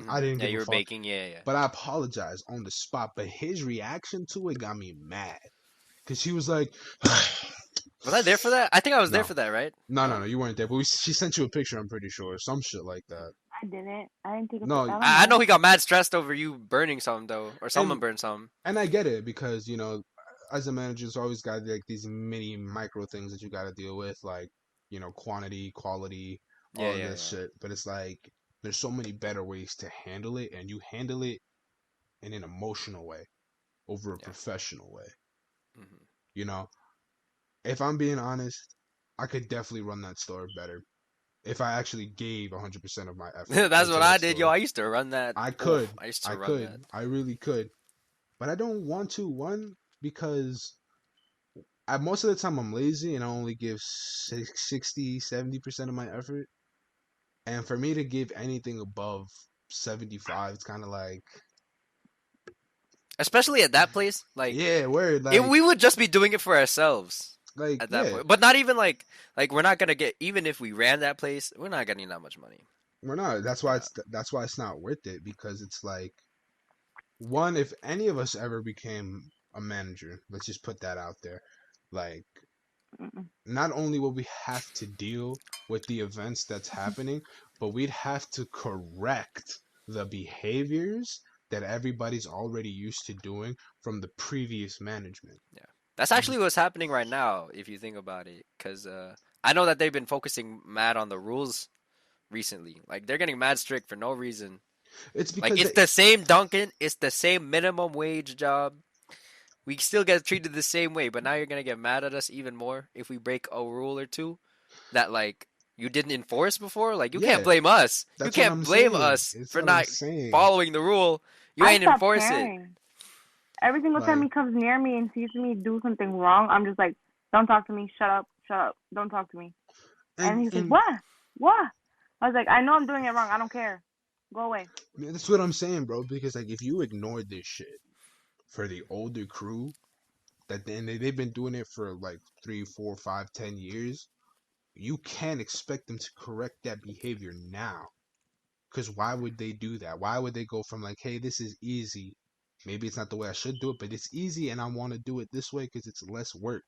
I didn't Yeah. give You a were fuck. baking. Yeah. Yeah. But I apologized on the spot. But his reaction to it got me mad. Cause he was like, Was I there for that? I think I was there no, for that. Right? no, No. you weren't there. But she sent you a picture. I'm pretty sure, some shit like that. I didn't. I didn't take a No, picture. I don't I know know. he got mad stressed over you burning something though, or someone and burned something. and I get it because as a manager, it's always got like these mini micro things that you got to deal with, like quantity, quality, Yeah. all of Yeah. this Yeah. shit. But it's like there's so many better ways to handle it, and you handle it in an emotional way over a Yeah. professional way. Hmm. You know, if I'm being honest, I could definitely run that store better. if I actually gave 100% of my effort That's into what that I did, yo. store. I used to run that. I Oof, could, I used to I run could, that. I really could, but I don't want to. One, because most of the time I'm lazy and I only give 60, 70% of my effort. And for me to give anything above 75, it's kind of like, Especially at that place, like yeah, word, we would just be doing it for ourselves at that yeah, point. But not even like we're not gonna get, even if we ran that place, we're not getting that much money. we're not. We're not. That's why it's not worth it because it's like one, if any of us ever became a manager, let's just put that out there, like Mm-mm. not only will we have to deal with the events that's happening, but we'd have to correct the behaviors that everybody's already used to doing from the previous management. Yeah, that's actually what's happening right now if you think about it. Because I know that they've been focusing mad on the rules recently. Like they're getting mad strict for no reason. It's Like because it's the same Dunkin', it's the same minimum wage job. We still get treated the same way, but now you're gonna get mad at us even more if we break a rule or two that like you didn't enforce before. Like you can't yeah, blame us. You that's what can't I'm blame saying. us It's for what I'm not saying. following the rule. You I ain't stopped enforce it. caring. Every single time Like, he comes near me and sees me do something wrong, I'm just like, don't talk to me. Shut up. Shut up. Don't talk to me. And he's like, and what? What? I was like, I know I'm doing it wrong. I don't care. Go away. that's what I'm saying, bro. Because like, if you ignore this shit for the older crew, that then they've been doing it for like 3, 4, 5, 10 years, you can't expect them to correct that behavior now. Because why would they do that? Why would they go from like, hey, this is easy. Maybe it's not the way I should do it, but it's easy and I want to do it this way because it's less work.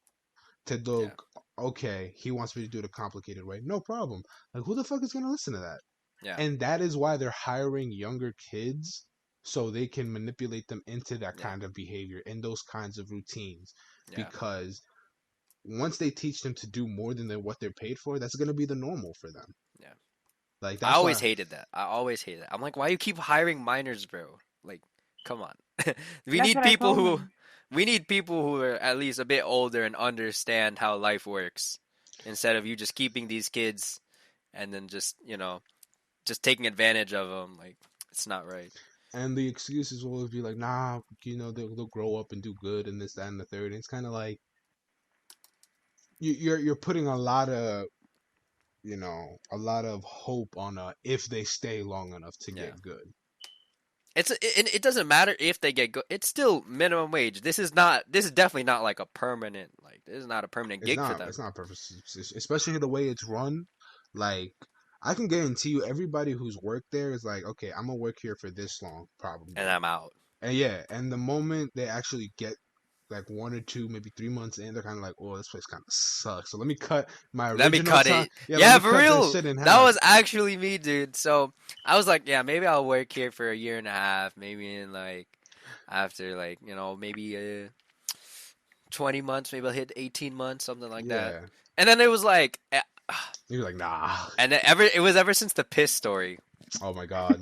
To Yeah, look, okay, he wants me to do it a complicated way. No problem. Like, who the fuck is going to listen to that? yeah, And that is why they're hiring younger kids so they can manipulate them into that yeah, kind of behavior and those kinds of routines. yeah, Because once they teach them to do more than what they're paid for, that's going to be the normal for them. yeah. Like, I that's always why, hated that. I always hated it. I'm like, why you keep hiring minors, bro? Like, come on. we That's need what I people told who him. we need people who are at least a bit older and understand how life works, instead of you just keeping these kids and then just just taking advantage of them. Like, it's not right. and the excuses will always be like, nah, they'll grow up and do good and this, that, and the third. And it's kind of like you're putting a lot of hope on if they stay long enough to Yeah. get good. It doesn't matter if they get it's still minimum wage. This is not. This is definitely not like a permanent. Like, this is not a permanent It's gig for not. It's them. not perfect, especially the way it's run. Like, I can guarantee you, everybody who's worked there is like, okay, I'm gonna work here for this long, And probably. I'm out. And yeah, and the moment they actually get like 1 or 2, maybe 3 months in, they're kind of like, oh, this place kind of sucks. So let me cut my Let me original cut time. it. Yeah, let Yeah, me for cut this real. shit in That half. was actually me, dude. So I was like, yeah, maybe I'll work here for a year and a half. Maybe in like after like maybe 20 months. Maybe I'll hit 18 months, something like that. Yeah, And then it was like, you're like, nah. and then it was ever since the piss story. Oh my god.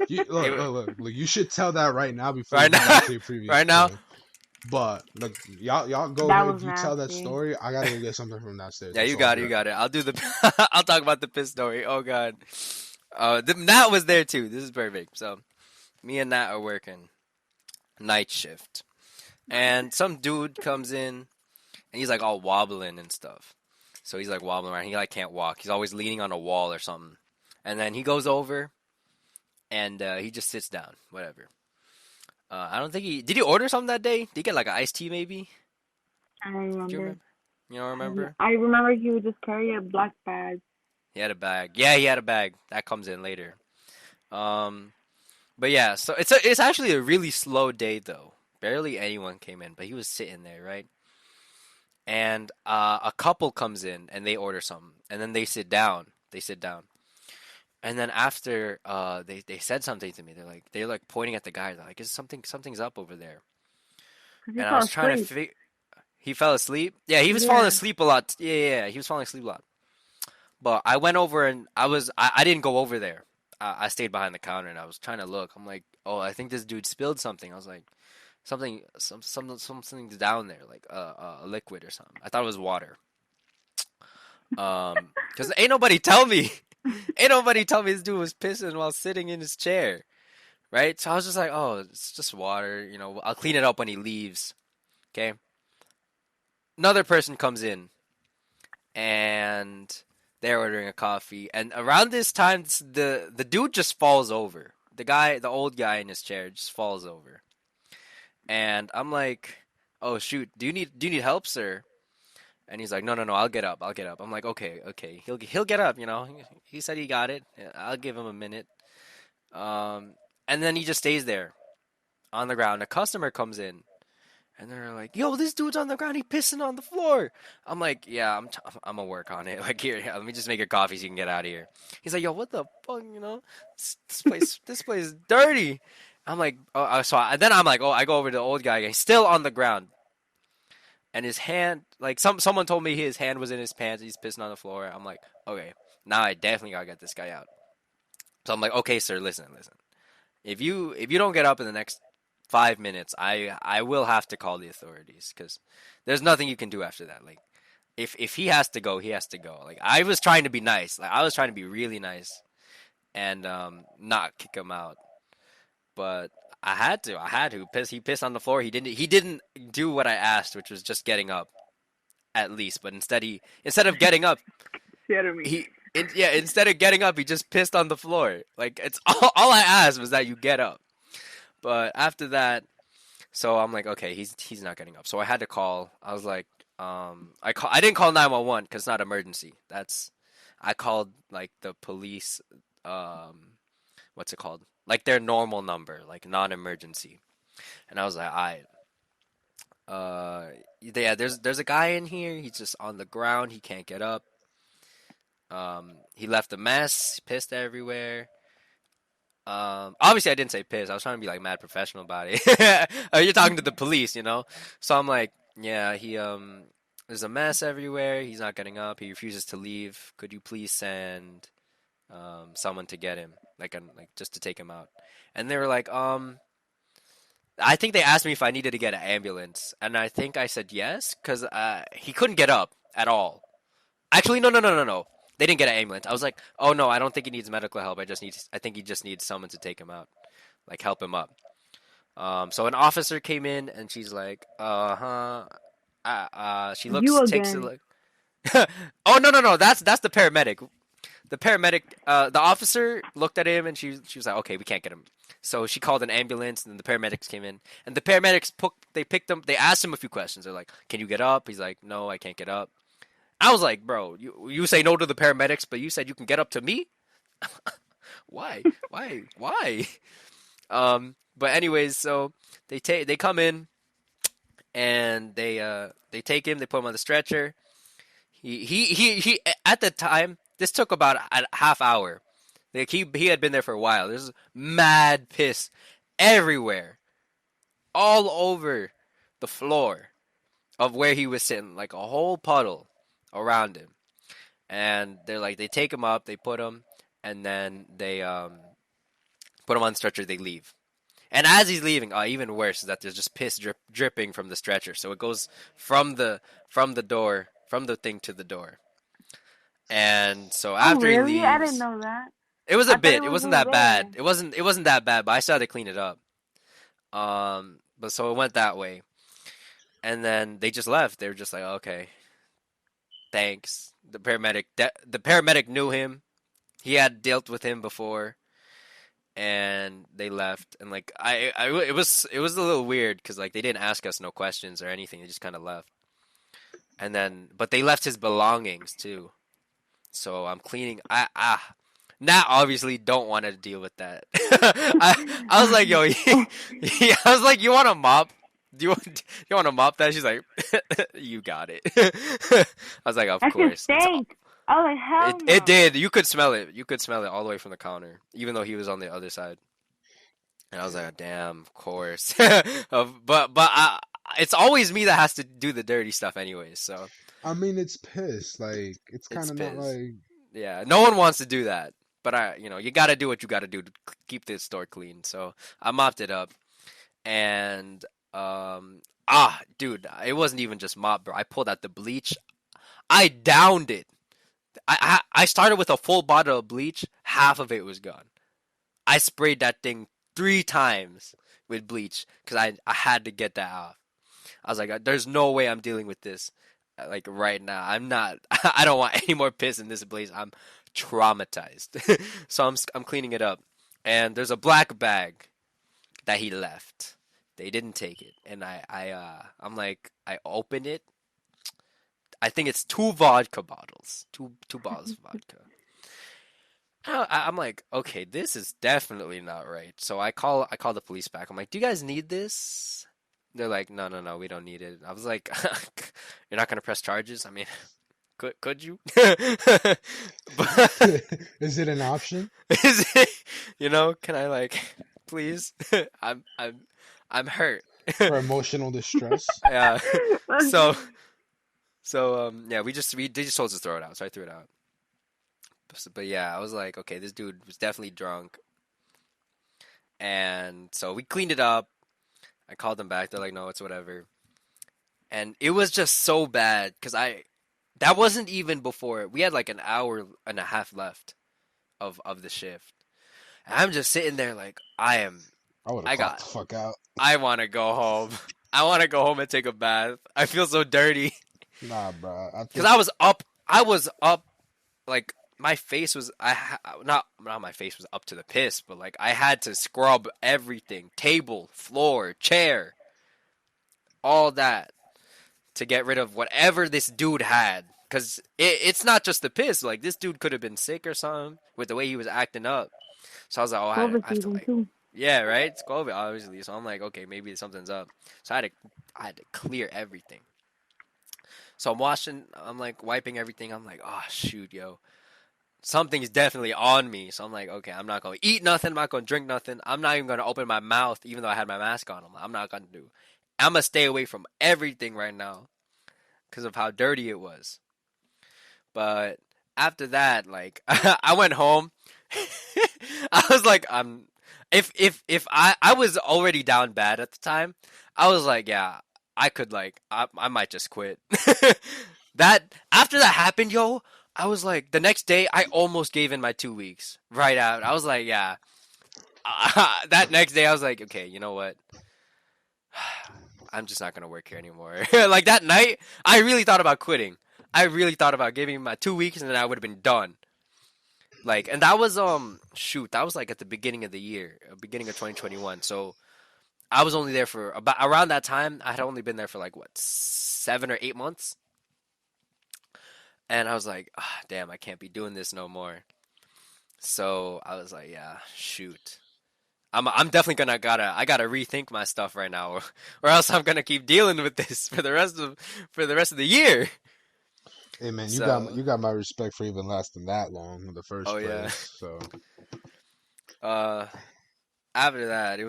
You It look. You should tell that right now before you right move now, on to your previous right now. point. But look, y'all go That ahead. was You tell that nasty. story. I gotta go get something from downstairs. Yeah, It's you all got it. You good. got it. I'll do the. I'll talk about the piss story. Oh god. Nat was there too. This is perfect. So me and Nat are working night shift, and some dude comes in, and he's like all wobbling and stuff. So he's like wobbling around. He like can't walk. He's always leaning on a wall or something. And then he goes over, and he just sits down. Whatever. I don't think he did. He order something that day? Did he get like an iced tea maybe? I Do you remember. remember? You don't remember? I remember he would just carry a black bag. He had a bag. Yeah, he had a bag. That comes in later. Um, but yeah, so it's actually a really slow day though. Barely anyone came in, but he was sitting there, right? And a couple comes in and they order something, and then they sit down. They sit down, and then after they said something to me. They're like pointing at the guy. They're like, "Is something's up over there?" 'Cause he And I fell was trying to asleep. figure. He fell asleep. Yeah, he was falling Yeah. asleep a lot. Yeah, he was falling asleep a lot. But I went over and I didn't go over there. I stayed behind the counter and I was trying to look. I'm like, oh, I think this dude spilled something. I was like, something's down there, like a liquid or something. I thought it was water. Because ain't nobody tell me. Ain't nobody tell me this dude was pissing while sitting in his chair, right? So I was just like, oh, it's just water. You know, I'll clean it up when he leaves. Okay. Another person comes in, and they're ordering a coffee. And around this time, the dude just falls over. The old guy in his chair, just falls over. And I'm like, oh shoot, do you need help, sir? And he's like, no, no, no, I'll get up, I'll get up. I'm like, okay, okay, he'll get up, you know. He said he got it. I'll give him a minute. Um, and then he just stays there on the ground. A customer comes in, and they're like, yo, this dude's on the ground. He pissing on the floor. I'm like, yeah, I'm gonna work on it. Like, here, let me just make your coffee so you can get out of here. He's like, yo, what the fuck, you know? This place is dirty. I'm like, then I'm like, oh, I go over to the old guy. He's still on the ground. And his hand, like someone told me his hand was in his pants. He's pissing on the floor. I'm like, okay, now I definitely gotta get this guy out. So I'm like, okay, sir, listen. If you don't get up in the next 5 minutes, I will have to call the authorities because there's nothing you can do after that. Like, if he has to go, he has to go. Like, I was trying to be nice. Like, I was trying to be really nice and not kick him out. But I had to. He pissed on the floor. He didn't do what I asked, which was just getting up, at least. But instead of getting up, instead of getting up, he just pissed on the floor. Like, it's all I asked was that you get up. But after that, so I'm like, okay, he's not getting up. So I had to call. I was like, I didn't call 911 because it's not emergency. I called like the police. What's it called? Like their normal number, like non-emergency. And I was like, yeah, there's a guy in here. He's just on the ground. He can't get up. He left a mess, pissed everywhere. Obviously I didn't say piss. I was trying to be like mad professional about it. You're talking to the police, you know? So I'm like, yeah, there's a mess everywhere. He's not getting up. He refuses to leave. Could you please send someone to get him, like just to take him out? And they were like, I think they asked me if I needed to get an ambulance, and I think I said yes because he couldn't get up at all. Actually, no. They didn't get an ambulance. I was like, oh no, I don't think he needs medical help. I think he just needs someone to take him out, like help him up. So an officer came in and she's like, she looks, takes a look. Oh no, that's the paramedic. The officer looked at him and she was like, okay, we can't get him. So she called an ambulance and then the paramedics came in. And the paramedics picked him. They asked him a few questions. They're like, can you get up? He's like, no, I can't get up. I was like, bro, you say no to the paramedics, but you said you can get up to me? Why? But anyways, so they come in and they take him. They put him on the stretcher. He at the time, this took about a half hour. Like he had been there for a while. There's mad piss everywhere, all over the floor of where he was sitting, like a whole puddle around him. And they're like, they take him up, they put him, and then they put him on the stretcher. They leave. And as he's leaving, even worse is that there's just piss dripping from the stretcher. So it goes from the door, from the thing to the door. And so after he leaves, I didn't know that. It was a bit. It wasn't that bad. It wasn't that bad, but I still had to clean it up. But so it went that way. And then they just left. They were just like, okay, thanks. The paramedic knew him. He had dealt with him before. And they left, and like it was a little weird because like they didn't ask us no questions or anything. They just kind of left, and then but they left his belongings too. So I'm cleaning. Now obviously don't want to deal with that. I was like, yo, I was like, you want a mop? Do you want to mop that? She's like, you got it. I was like, of course. Stink. Oh, like hell no. It did. You could smell it. You could smell it all the way from the counter, even though he was on the other side. And I was like, damn, of course. But it's always me that has to do the dirty stuff anyways. So I mean, it's piss. Like it's kind of not like. Yeah, no one wants to do that. But you got to do what you got to do to keep the store clean. So I mopped it up, and dude, it wasn't even just mop, bro. I pulled out the bleach. I downed it. I started with a full bottle of bleach. Half of it was gone. I sprayed that thing 3 times with bleach because I had to get that off. I was like, there's no way I'm dealing with this like right now. I'm not. I don't want any more piss in this place. I'm traumatized. So I'm cleaning it up, and there's a black bag that he left. They didn't take it, and I'm like, I open it. I think it's 2 vodka bottles, two bottles of vodka. I'm like, okay, this is definitely not right. So I call the police back. I'm like, do you guys need this? They're like, no, we don't need it. I was like, you're not gonna press charges? I mean, could you? But Is it an option? is it, can I like, please? I'm hurt. For emotional distress? Yeah. So yeah, they just told us to throw it out, so I threw it out. But yeah, I was like, okay, this dude was definitely drunk. And so we cleaned it up. I called them back. They're like, no, it's whatever. And it was just so bad because that wasn't even before. We had like an hour and a half left of the shift. And I'm just sitting there like, I would have got clocked the fuck out. I want to go home. I want to go home and take a bath. I feel so dirty. Nah, bro. Because I was up. Like, my face was not my face was up to the piss, but like I had to scrub everything, table, floor, chair, all that to get rid of whatever this dude had. Cause it's not just the piss. Like, this dude could have been sick or something with the way he was acting up. So I was like, oh, I have to like, yeah, right. It's COVID, obviously. So I'm like, okay, maybe something's up. So I had to clear everything. So I'm like wiping everything. I'm like, oh shoot, yo. Something's definitely on me. So I'm like, okay, I'm not going to eat nothing. I'm not going to drink nothing. I'm not even going to open my mouth, even though I had my mask on. I'm not going to do. I'm going to stay away from everything right now because of how dirty it was. But after that, like, I went home. I was like, if I was already down bad at the time, I was like, yeah, I could, like, I might just quit. After that happened, yo, I was like, the next day, I almost gave in my 2 weeks right out. I was like, yeah. That next day, I was like, okay, you know what? I'm just not going to work here anymore. Like, that night, I really thought about quitting. I really thought about giving my 2 weeks, and then I would have been done. Like, and that was, that was like at the beginning of the year, beginning of 2021. So I was only there for around that time. I had only been there for like, 7 or 8 months. And I was like, damn, I can't be doing this no more. So I was like, yeah, shoot. I'm definitely I gotta rethink my stuff right now, or else I'm gonna keep dealing with this for the rest of the year. Hey man, you got my respect for even lasting that long in the first place. Yeah. So after that, I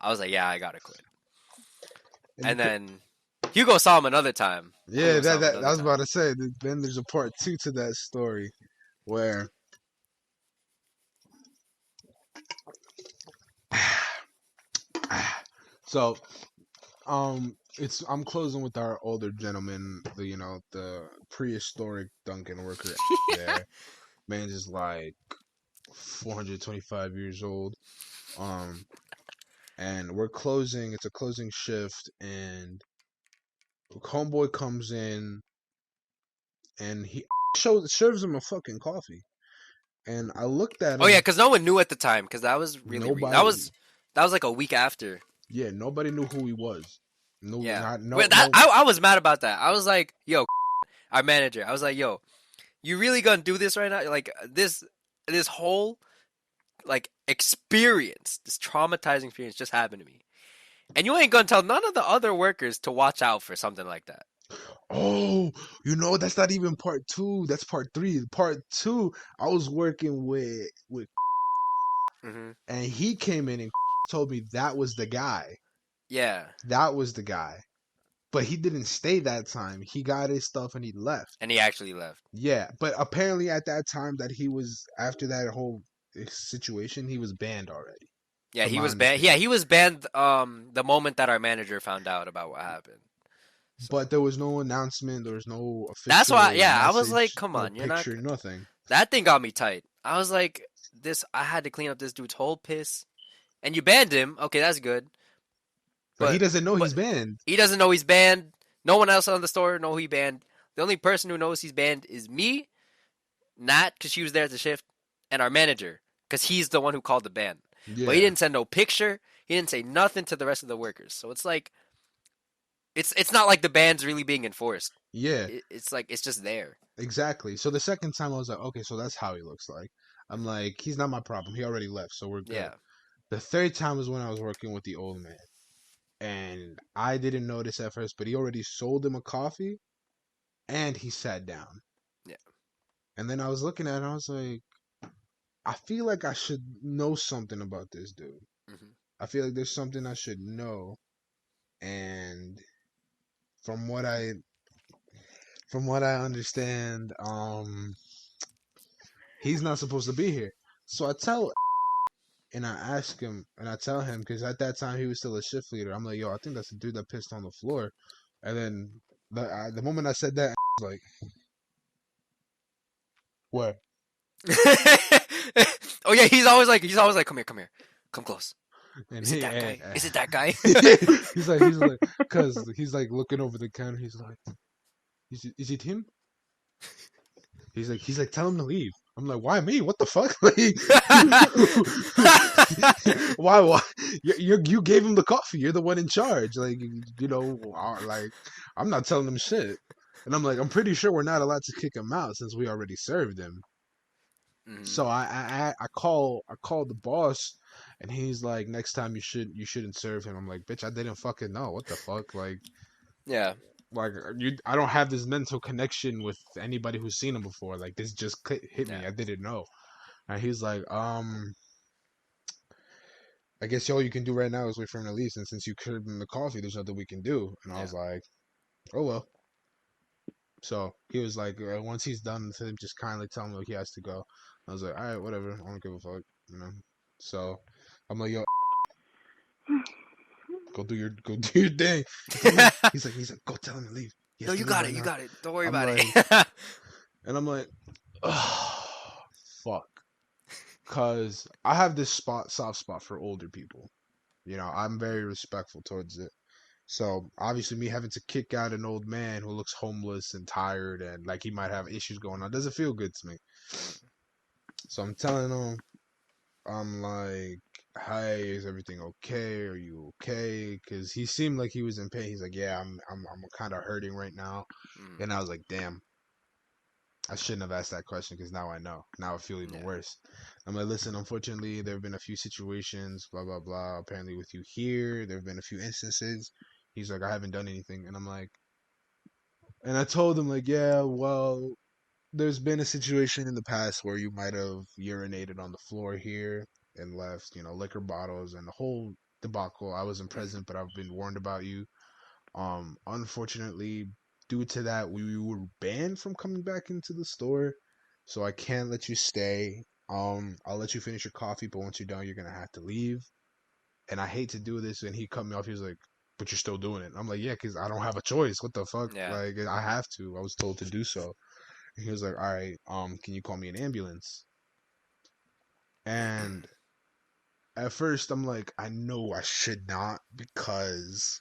was like, yeah, I gotta quit. And then Hugo saw him another time. Yeah, I was about to say. Then there's a part 2 to that story, where so I'm closing with our older gentleman, the prehistoric Dunkin worker there. Man's is like 425 years old. And we're closing. It's a closing shift, and homeboy comes in, and he serves him a fucking coffee. And I looked at him. Oh yeah, because no one knew at the time. Because that was really that was like a week after. Yeah, nobody knew who he was. No, yeah. I was mad about that. I was like, yo, our manager. I was like, yo, you really gonna do this right now? Like, this whole like experience, this traumatizing experience just happened to me, and you ain't gonna tell none of the other workers to watch out for something like that. Oh, that's not even part 2. That's part 3. Part 2, I was working with Mm-hmm. and he came in and told me that was the guy. Yeah, that was the guy. But he didn't stay that time. He got his stuff and he left. And he actually left. Yeah, but apparently at that time that he was, after that whole situation, he was banned already. Yeah, he was banned. Yeah, he was banned the moment that our manager found out about what happened. But there was no announcement. There was no That's why, official yeah, I was like, message, come no on, you're not. picture, nothing. That thing got me tight. I was like, this. I had to clean up this dude's whole piss, and you banned him. Okay, that's good. But he But doesn't know but he's banned. he doesn't know he's banned. No one else on the store know he banned. The only person who knows he's banned is me, Nat, because she was there at the shift, and our manager, because he's the one who called the ban. But he Yeah, didn't send no picture. He didn't say nothing to the rest of the workers. So it's like, it's not like the ban's really being enforced. yeah, It's like it's just there. exactly. So the second time I was like, okay, so that's how he looks like. I'm like, he's not my problem. He already left, so we're good. Yeah. The third time was when I was working with the old man, and I didn't notice at first, but he already sold him a coffee, and he sat down. Yeah. And then I was looking at it, and I was like, I feel like I should know something about this dude. Hmm. I feel like there's something I should know, and from what I from what I understand, he's not supposed to be here. So I tell and I ask him and I tell him because at that time he was still a shift leader. I'm like, yo, I think that's the dude that pissed on the floor. And then the moment I said that, I was like, what? Oh yeah, he's always like, come here, come close. And Is it he that and, guy? Is it that guy? he's like, because he's like looking over the counter. He's like, is it him? He's like, tell him to leave. I'm like, why me? What the fuck? Like, why? You gave him the coffee. You're the one in charge. Like, like I'm not telling him shit. And I'm like, I'm pretty sure we're not allowed to kick him out since we already served him. Hmm. So I call the boss, and he's like, next time you shouldn't serve him. I'm like, bitch, I didn't fucking know. What the fuck? Yeah. Like I don't have this mental connection with anybody who's seen him before. Like this just hit me. Yeah. I didn't know. And he's like, I guess all you can do right now is wait for him to leave. And since you served him the coffee, there's nothing we can do. And I Yeah. was like, oh well. So he was like, once he's done with him, just kindly tell him like he has to go. I was like, all right, whatever. I don't give a fuck, you know. So I'm like, yo, go do your thing. He's like, go tell him to leave. He No, has to you leave got right it. You now. got it. Don't worry I'm about like, it. and I'm like, oh, fuck. Cause I have this soft spot for older people. I'm very respectful towards it. So obviously, me having to kick out an old man who looks homeless and tired and like he might have issues going on doesn't feel good to me. So I'm telling him, I'm like, "Hey, is everything okay? Are you okay?" Because he seemed like he was in pain. He's like, "Yeah, I'm kind of hurting right now." Mm, And I was like, "Damn, I shouldn't have asked that question because now I know. Now I feel even yeah. worse." I'm like, "Listen, unfortunately, there have been a few situations, blah blah blah. Apparently, with you here, there have been a few instances." He's like, "I haven't done anything," and I'm like, and I told him like, "Yeah, well, there's been a situation in the past where you might have urinated on the floor here and left, liquor bottles and the whole debacle. I wasn't Hmm. present, but I've been warned about you. Unfortunately, due to that, we were banned from coming back into the store, so I can't let you stay. I'll let you finish your coffee, but once you're done, you're gonna have to leave. And I hate to do this." And he cut me off. He was like, "But you're still doing it." I'm like, "Yeah, because I don't have a choice. What the fuck? Yeah. Like, I have to. I was told to do so." And he was like, "All right, can you call me an ambulance?" And at first, I'm like, I know I should not because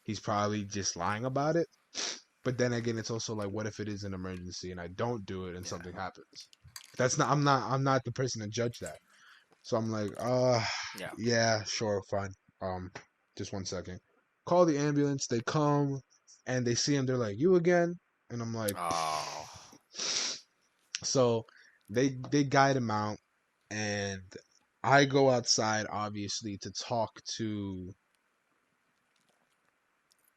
he's probably just lying about it. But then again, it's also like, what if it is an emergency and I don't do it and Yeah. something happens? That's not. I'm not the person to judge that. So I'm like, Yeah. yeah, sure, fine. Um, just 1 second. Call the ambulance. They come and they see him. They're like, "You again?" And I'm like, Oh. so they guide him out, and I go outside obviously to talk to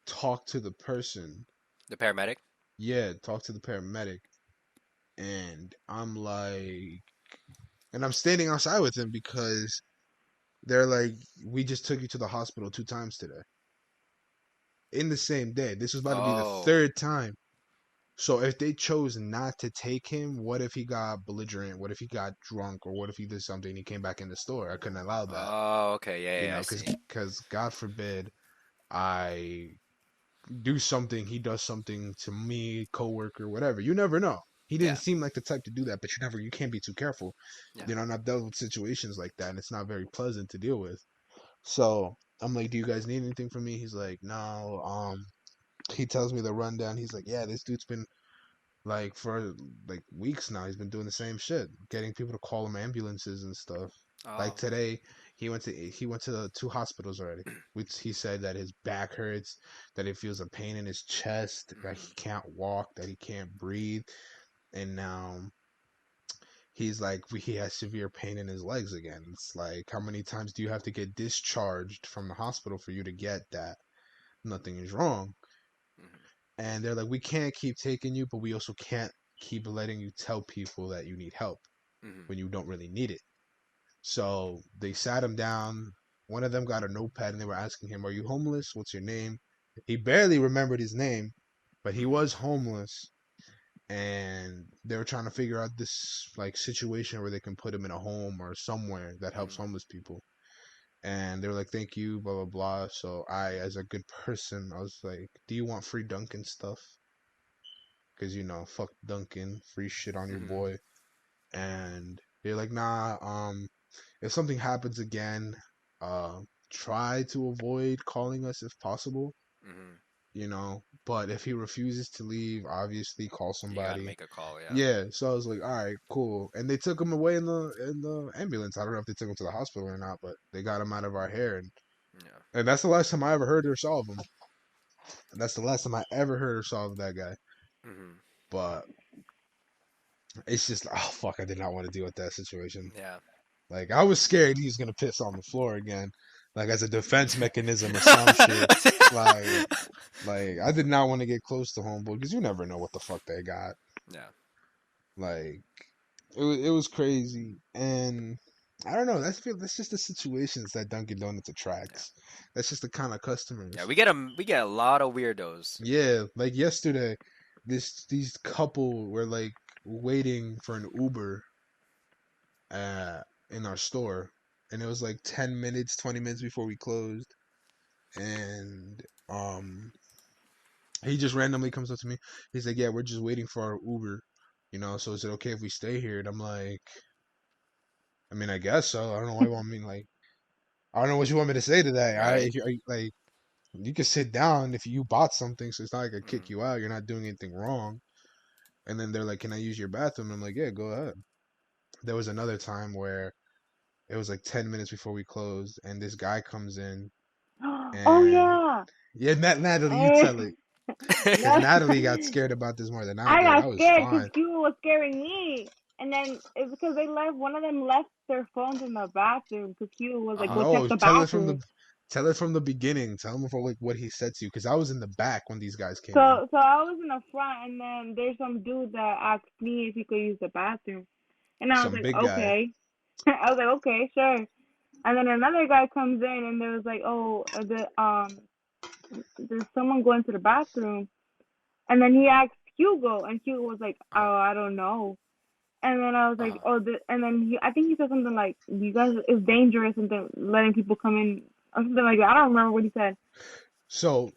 the person. The paramedic. Yeah, talk to the paramedic, and I'm standing outside with him because they're like, "We just took you to the hospital 2 times today in the same day. This was about to be the Oh. third time." So if they chose not to take him, what if he got belligerent? What if he got drunk? Or what if he did something and he came back in the store? I couldn't allow that, Oh. Okay. Yeah. Yeah. I because see. God forbid I do something, he does something to me, coworker, whatever. You never know. He didn't Yeah. seem like the type to do that, but you can't be too careful. Yeah. You know, and I've dealt with situations like that, and it's not very pleasant to deal with. So I'm like, do you guys need anything from me? He's like, no. He tells me the rundown. He's like, yeah, this dude's been like for like weeks now. He's been doing the same shit, getting people to call him ambulances and stuff. Like Oh. today, he went to 2 hospitals already. Which he said that his back hurts, that he feels a pain in his chest, that he can't walk, that he can't breathe, and now he's like he has severe pain in his legs again. It's like how many times do you have to get discharged from the hospital for you to get that nothing is wrong? Mhm. And they're like, we can't keep taking you, but we also can't keep letting you tell people that you need help Mhm. when you don't really need it. So they sat him down. One of them got a notepad and they were asking him, are you homeless? What's your name? He barely remembered his name, but he Mhm. was homeless. And they were trying to figure out this like situation where they can put him in a home or somewhere that helps Mhm. homeless people. And they were like, thank you, blah blah blah. So I, as a good person, I was like, do you want free Dunkin stuff? Because fuck Dunkin, free shit on your Mhm. boy. And they're like, nah, if something happens again, uh try to avoid calling us if possible, Mhm. but if he refuses to leave, obviously call You gotta somebody. make a call. Yeah. Yeah, so I was like, all right, cool. And they took him away in the ambulance. I don't know if they took him to the hospital or not, but they got him out of our hair, Yeah. and that's the last time I ever heard or saw of him. And that's the last time I ever heard or saw of that guy. Mhm. But it's just, oh fuck, I did not want to deal with that situation. Yeah. Like I was scared he was gonna piss on the floor again, like as a defense mechanism or some shit. Like, like I did not want to get close to homeboy because you never know what the fuck they got. Yeah. Like it was crazy, and I don't know. That's just the situations that Dunkin' Donuts Yeah. attracts. That's just the kind of Yeah. customers. We get a lot of weirdos. Yeah, like yesterday, these couple were like waiting for an Uber uh in our store, and it was like 10 minutes, 20 minutes before we closed, and he just randomly comes up to me. He's like, "Yeah, we're just waiting for our Uber, So is it okay if we stay here?" And I'm like, "I mean, I guess so. I don't know why you want me like." I don't know what you want me to say to that. I Right. if you like, you can sit down if you bought something, so it's not like I kick Mhm. you out. You're not doing anything wrong. And then they're like, "Can I use your bathroom?" I'm like, "Yeah, go ahead." There was another time where it was like 10 minutes before we closed, and this guy comes in, Oh and yeah. yeah, Natalie, you Eh, tell it, because no. Natalie got scared about this more than I I did. got I was scared because fine. Q was scaring me, and then it's because they left. One of them left their phones in the bathroom because Q was like, Uh-huh. "Go check No, the bathroom." tell it from the beginning. Tell him for like what he said to you, because I was in the back when these guys came in. So I was in the front, and then there's some dude that asked me if he could use the bathroom, and I was Some like, big guy. "Okay." I was like, "Okay, sure." And then another guy comes in, and there was like, "Oh, there's someone going to the bathroom," and then he asked Hugo, and Hugo was like, Uh-huh. "Oh, I don't know." And then I was like, Uh-huh. "Oh," and then I think he said something like, "You guys, it's dangerous and letting people come in," or something like that. I don't remember what he said. So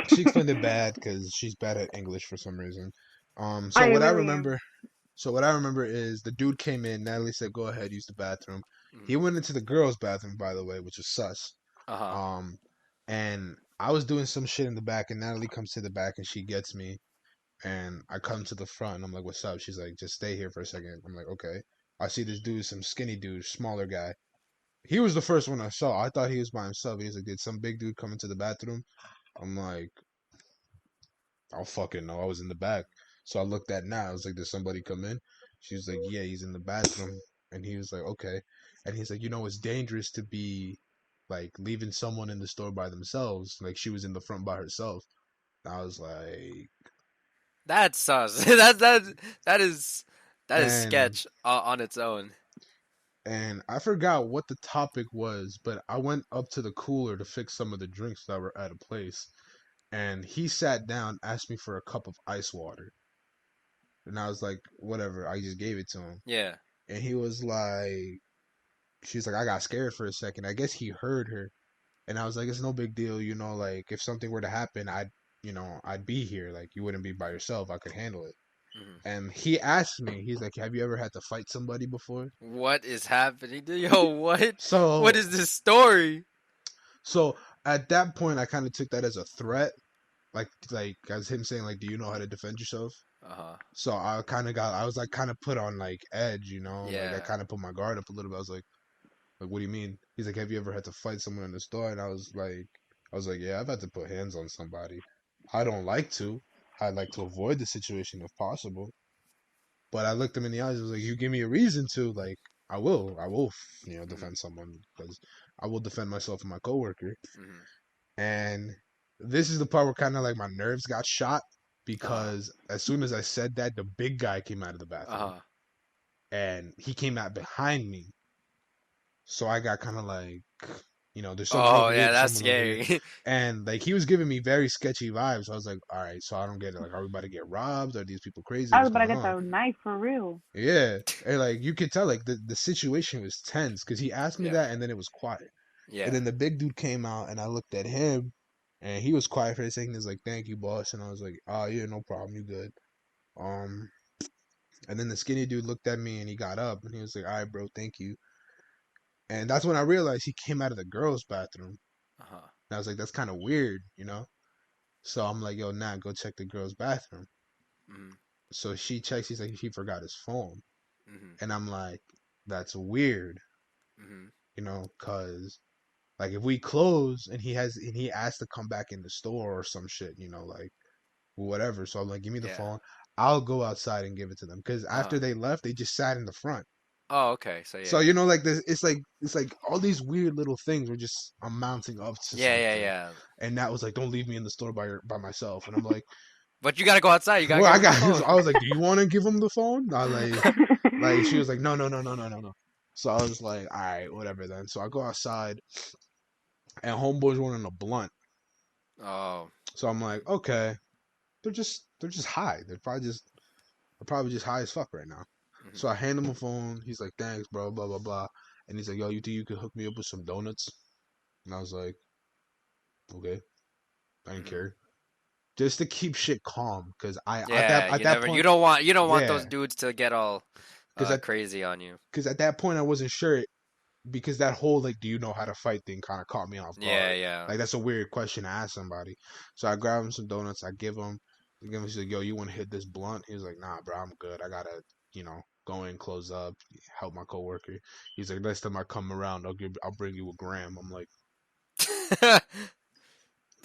she explained it bad because she's bad at English for some reason. So I what I really am. remember, so what I remember is the dude came in. Natalie said, "Go ahead, use the bathroom." He Mhm. went into the girls' bathroom, by the way, which was sus. Uh-huh. Um, and I was doing some shit in the back, and Natalie comes to the back and she gets me, and I come to the front, and I'm like, "What's up?" She's like, "Just stay here for a second." I'm like, "Okay." I see this dude, some skinny dude, smaller guy. He was the first one I saw. I thought he was by himself. He was like, "Did some big dude come into the bathroom?" I'm like, I don't fucking know. I was in the back. So I looked at Nat. I was like, did somebody come in? She was like, yeah, he's in the bathroom. And he was like, okay. And he's like, it's dangerous to be like leaving someone in the store by themselves. Like she was in the front by herself. I was like, That's sus. That is and sketch on its own. I forgot what the topic was, but I went up to the cooler to fix some of the drinks that were at a place. And he sat down, asked me for a cup of ice water. And I was like, whatever. I just gave it to him. Yeah. And he was like, she's like, I got scared for a second. I guess he heard her. And I was like, it's no big deal, like if something were to happen, I'd I'd be here. Like, you wouldn't be by yourself. I could handle it. Mhm. And he asked me, he's like, have you ever had to fight somebody before? What is happening? Yo, what? What So, is this story? so at that point, I kind of took that as a threat, like as him saying, like, do you know how to defend yourself? Uh-huh. So I was like kind of put on like edge, like I Yeah. kind of put my guard up a little bit. I was like, what do you mean? He's like, have you ever had to fight someone in the store? And I was like, yeah, I've had to put hands on somebody. I don't like to. I'd like to avoid the situation if possible. But I looked him in the eyes. I was like, you give me a reason to, like, I will, Mhm. defend someone because I will defend myself and my coworker. Mhm. And this is the part where kind of like my nerves got shot Uh-huh. because as soon as I said that, the big guy came out of the bathroom Uh-huh. and he came out behind me. So I got kind of like, there's someone Oh, over here, yeah, there's that's someone over here. scary. And like he was giving me very sketchy vibes. I was like, all right, so I don't get it. Like, are we about to get robbed? Are these people crazy? I What's was about to going get on? the knife for real. Yeah. And like you could tell like the situation was tense because he asked me Yeah. that and then it was quiet. And Yeah. then the big dude came out and I looked at him and he was quiet for a second. He's like, thank you, boss. And I was like, oh yeah, no problem, you good. Um and then the skinny dude looked at me and he got up and he was like, all right, bro, thank you. And that's when I realized he came out of the girls' bathroom. Uh-huh. And I was like, that's kind of weird. So I'm like, yo, nah, go check the girls' bathroom. Mhm. So she checks, he's like, he forgot his phone. Mhm. And I'm like, that's weird, Mhm. cause like if we close and he asked to come back in the store or some shit, like whatever. So I'm like, give me the Yeah. phone. I'll go outside and give it to them. Cause Uh-huh. after they left, they just sat in the front. Oh, okay. So So yeah. like this, it's like all these weird little things were just amounting up to Yeah, yeah, something. yeah. And Nat was like, "Don't leave me in the store by myself." And I'm like, But you gotta go outside. You gotta "Well, give I him the got." phone. I was like, "Do you want to give him the phone?" I like she was like, "No, no, no, no, no, no, no." So I was like, "All right, whatever then." So I go outside, and homeboys wanting a blunt. Oh. So I'm like, "Okay, they're just high. They're probably just high as fuck right now." Mhm. So I hand him a phone. He's like, "Thanks, bro." Blah blah blah. And he's like, "Yo, you think you could hook me up with some donuts?" And I was like, "Okay." I didn't Mhm. care. Just to keep shit calm, because I at that Yeah. at You that never. point, You don't want those yeah, dudes to get all because at crazy on you. because at that point I wasn't sure because that whole like, do you know how to fight thing kind of caught me off Yeah. guard. Yeah. Like that's a weird question to ask somebody. So I grab him some donuts. I give him. He's like, "Yo, you want to hit this blunt?" He was like, "Nah, bro, I'm good. I gotta, go in, close up, help my coworker." He's like, "Next time I come around, I'll bring you a gram." I'm like,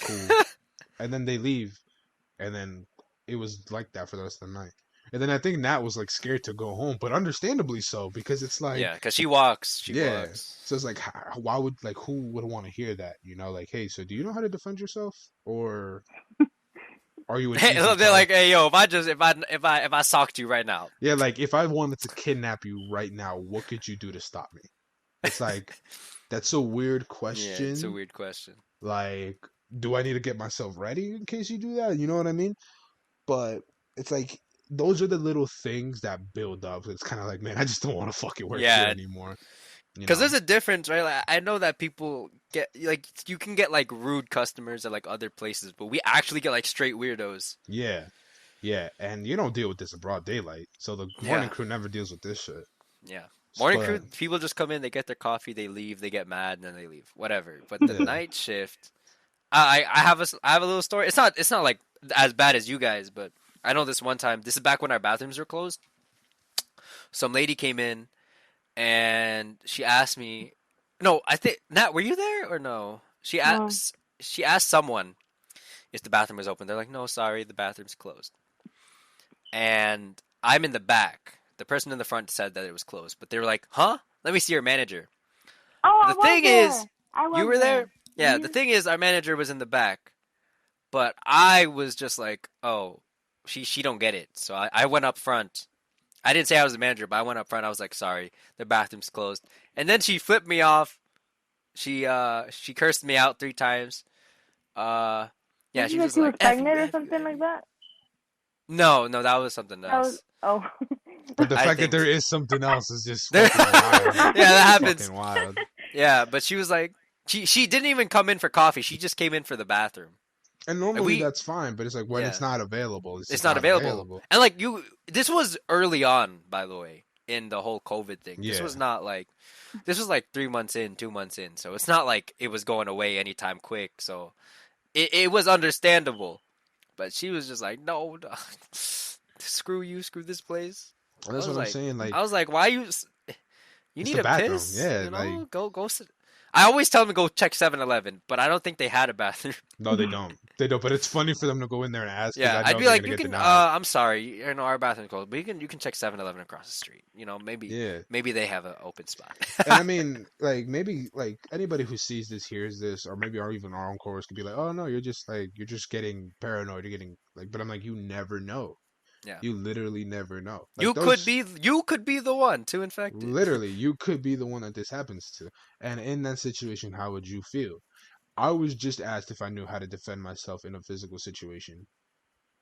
"Cool." And then they leave. And then it was like that for the rest of the night. And then I think Nat was like scared to go home, but understandably so because it's like, Yeah. Cause she walks. She yeah. walks. So it's like, why would like who would want to hear that? Like, hey, so do you know how to defend yourself, or are you an easy They're like, target? hey, yo, if I socked you right now. Yeah, like if I wanted to kidnap you right now, what could you do to stop me? It's like that's a weird Yeah, it's a question. weird question. Like, do I need to get myself ready in case you do that? You know what I mean? But it's like those are the little things that build up. It's kind of like, man, I just don't want to fucking work here Yeah, anymore. You because know? there's a difference, right? Like, I know that people get like you can get like rude customers at like other places, but we actually get like straight weirdos. Yeah, yeah. And you don't deal with this in broad daylight, so the morning Yeah, crew never deals with this shit. yeah. Morning crew, But people just come in, they get their coffee, they leave, they get mad, and then they leave. Whatever. But the yeah, night shift, I have a little story. It's not like as bad as you guys, but I know this one time. This is back when our bathrooms were closed. Some lady came in and she asked me. No, I think Nat, were you there or no? No. She asked someone if the bathroom was open. They're like, no, sorry, the bathroom's closed. And I'm in the back. The person in the front said that it was closed, but they were like, huh? Let me see your manager. Oh, But I the was thing is, there. I you was were there. there. Yeah, the thing is, our manager was in the back, but I was just like, oh, she don't get it. So I went up front. I didn't say I was the manager, but I went up front. I was like, sorry, the bathroom's closed. And then she flipped me off. She cursed me out 3 times. Uh, yeah, Did she you was say just she was like F you, pregnant or F you, something F like you. that? No, no, that was something That was else. oh. but the I fact that think there is something else is just there. fucking wild. Yeah, that It's happens. fucking wild. Yeah, but she was like, she didn't even come in for coffee. She just came in for the bathroom. And Like normally that's fine, but it's like when it's not available, it's it's just not not available. available. And like this was early on, by the way, in the whole COVID thing. This Yeah. was not like, this was like 3 months in, 2 months in. So it's not like it was going away anytime quick. So it was understandable. But she was just like, no, screw you, screw this place. And that's what I'm saying. Like, I was like, why you? You it's need the a bathroom. piss? Yeah, You like know, go sit. I always tell them to go check 7-Eleven, but I don't think they had a bathroom. no, they don't. They don't. But it's funny for them to go in there and ask because Yeah, I I'd know be they're like, gonna you get can. denied. I'm sorry, our bathroom's closed, but you can check 7-Eleven across the street. You know, Yeah. maybe they have an open spot. And I mean, like maybe like anybody who sees this, hears this, or maybe even our own coworkers could be like, "Oh no, you're just getting paranoid. You're getting like," but I'm like, you never know. Yeah, You literally never know. Like you could be the one to infect it. literally, you could be the one that this happens to. And in that situation, how would you feel? I was just asked if I knew how to defend myself in a physical situation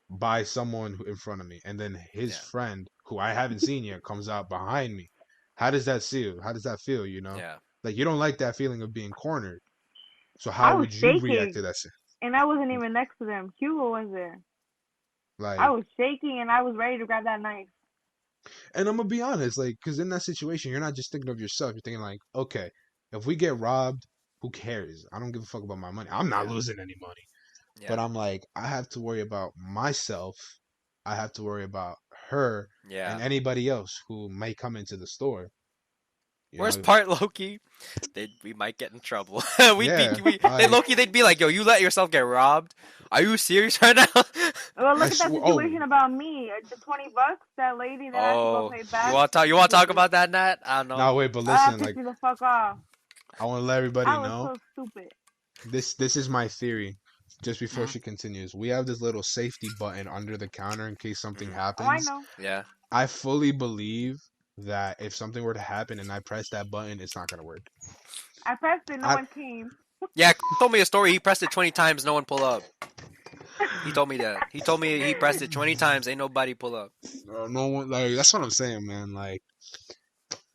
by someone in front of me, and then his Yeah, friend, who I haven't seen yet, comes out behind me. How does that feel? How does that feel? yeah. Like you don't like that feeling of being cornered. So how I was would you react to shaking, that? and I wasn't even next to them. Hugo was there. I Like, was shaking, and I was ready to grab that knife. and I'm gonna be honest, like, because in that situation, you're not just thinking of yourself. You're thinking like, okay, if we get robbed, who cares? I don't give a fuck about my money. I'm not Yeah. losing any money. Yeah, But I'm like, I have to worry about myself. I have to worry about her yeah. and anybody else who may come into the store. You Worst know, part, Loki, we might get in trouble. yeah, They Loki, they'd be like, "Yo, you let yourself get robbed? Are you serious right now?" Well, I look at that swear. situation about me. The $20, that lady that I had to go Oh, pay you back. want to talk? You want to talk about that, Nat? I don't know. No, wait, but Ah, listen, pissed like, me the fuck off. I want to let everybody I was know so stupid. this is my theory. Just before Mhm. she continues, we have this little safety button under the counter in case something Mhm. Oh, I happens. know. Yeah. I fully believe that if something were to happen and I press that button, it's not gonna work. I pressed it. No I one came. Yeah, he told me a story. He pressed it 20 times, no one pull up. He told me that. He told me he pressed it 20 times, ain't nobody pull up. no one like that's what I'm saying, man. Like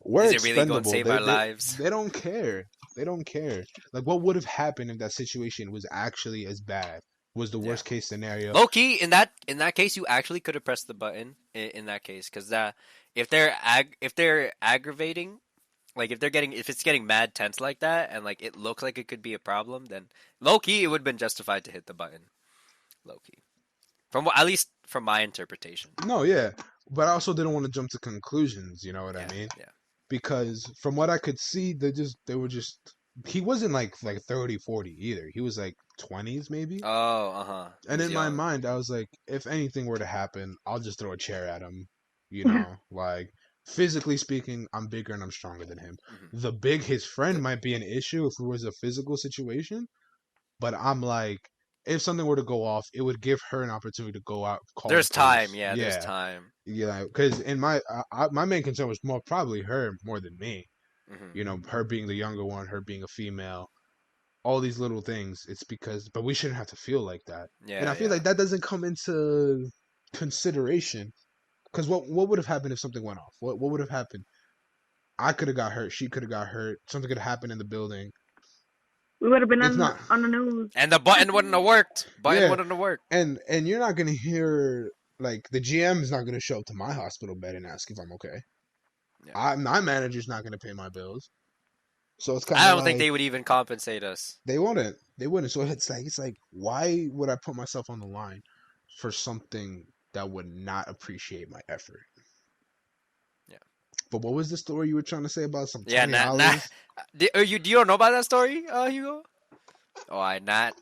we're Is it really going to expendable. save our lives? They don't care. They don't care. Like what would have happened if that situation was actually as bad? Was the Yeah. worst case scenario? Low key, in that case, you actually could have pressed the button in that case, because if they're aggravating, like if it's getting mad tense like that, and like it looks like it could be a problem, then low key it would have been justified to hit the button. Low key, at least from my interpretation. No, yeah. But I also didn't want to jump to conclusions, you know what I Yeah, mean? yeah. Because from what I could see, they were just he wasn't like 30, 40 either. He was like 20s maybe. Oh, He And was in my young. mind, I was like, if anything were to happen, I'll just throw a chair at him. You know, like physically speaking, I'm bigger and I'm stronger than him. Mhm. His friend might be an issue if it was a physical situation, but I'm like, if something were to go off, it would give her an opportunity to go out, call the There's time. police. Yeah, there's Yeah, time. yeah, because in my main concern was more probably her more than me. Hmm. You know, her being the younger one, her being a female, all these little things. It's because, but we shouldn't have to feel like that. And Yeah, I feel yeah. like that doesn't come into consideration. Because what would have happened if something went off? What would have happened? I could have got hurt. She could have got hurt. Something could have happened in the building. We would have been It's not. on the news. And the button wouldn't have worked. Button Yeah, wouldn't have worked. and you're not gonna hear like the GM is not gonna show up to my hospital bed and ask if I'm okay. Yeah. My manager's not gonna pay my bills. So it's kind I of don't think like they would even compensate us. they wouldn't. They wouldn't. So it's like why would I put myself on the line for something that would not appreciate my effort? Yeah. But what was the story you were trying to say about some Yeah, $20? Do you know about that story, Hugo? Oh, I not.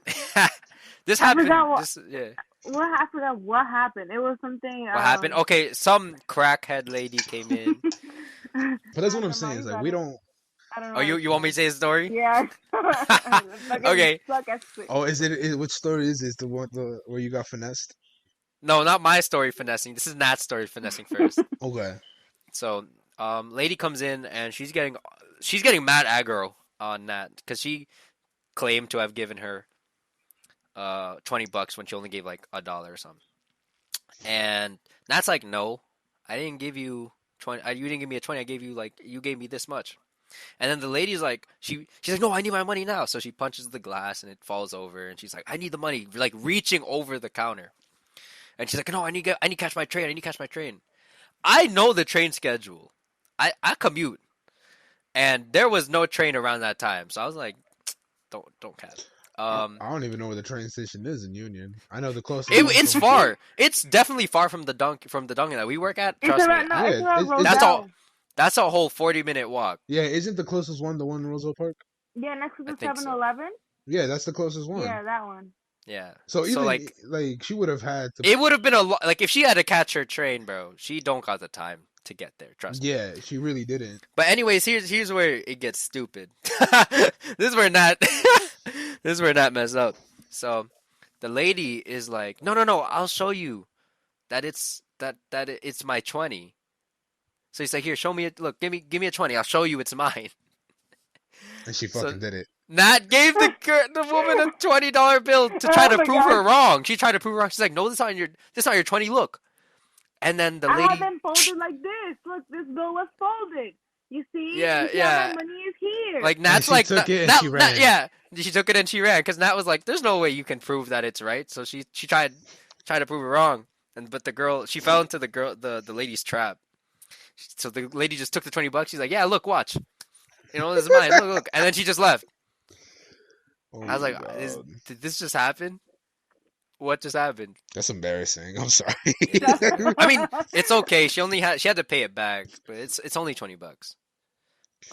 This I happened. forgot This yeah. I forgot what happened. It was something. What happened? Okay, some crackhead lady came in. But that's what I'm Never saying. mind, Is you like got we it. don't. I don't know Oh, how to you want me to say the story? Yeah. Fucking Okay. suck at shit. Oh, which story is the one where you got finessed? No, not my story finessing. This is Nat's story finessing first. Okay. So, lady comes in and she's getting mad aggro on Nat because she claimed to have given her $20 when she only gave like $1 or something. And Nat's like, no, I didn't give you 20. You didn't give me a 20. You gave me this much. And then the lady's like, she's like, no, I need my money now. So she punches the glass and it falls over. And she's like, I need the money, like reaching over the counter. And she's like, no, I need to catch my train. I need to catch my train. I know the train schedule. I commute, and there was no train around that time. So I was like, don't catch. I don't even know where the train station is in Union. I know the closest. It's far. It's definitely far from the Dunkin that we work at. Trust me. It's around Roselle. That's all. That's a whole 40-minute walk. Yeah, isn't the closest one the one in Roselle Park? Yeah, next to the I think so. 7-Eleven. Yeah, that's the closest one. Yeah, that one. Yeah. So even like she would have had to. it would have been like if she had to catch her train, bro. She don't got the time to get there. Trust me. Yeah, she really didn't. But anyways, here's where it gets stupid. This is where Nat messed up. So the lady is like, no, I'll show you that it's my 20. So he's like, here, show me it. Look, give me a 20. I'll show you it's mine. And she fucking did it. Nat gave the woman a $20 bill to try to prove her wrong. She tried to prove her wrong. She's like, no, this is not your 20. Look. And then the lady. I have them folded like this. Look, this bill was folded. You see? Yeah, you see yeah. how my money is here. Like Nat's like, took it and she ran. yeah, she took it and she ran because Nat was like, "There's no way you can prove that it's right." So she tried to prove it wrong, but the girl she fell into the lady's trap. So the lady just took the $20. She's like, "Yeah, look, watch, this is mine. Look," and then she just left. Oh I was like, "Did this just happen? What just happened?" That's embarrassing. I'm sorry. I mean, it's okay. She had to pay it back, but it's only $20.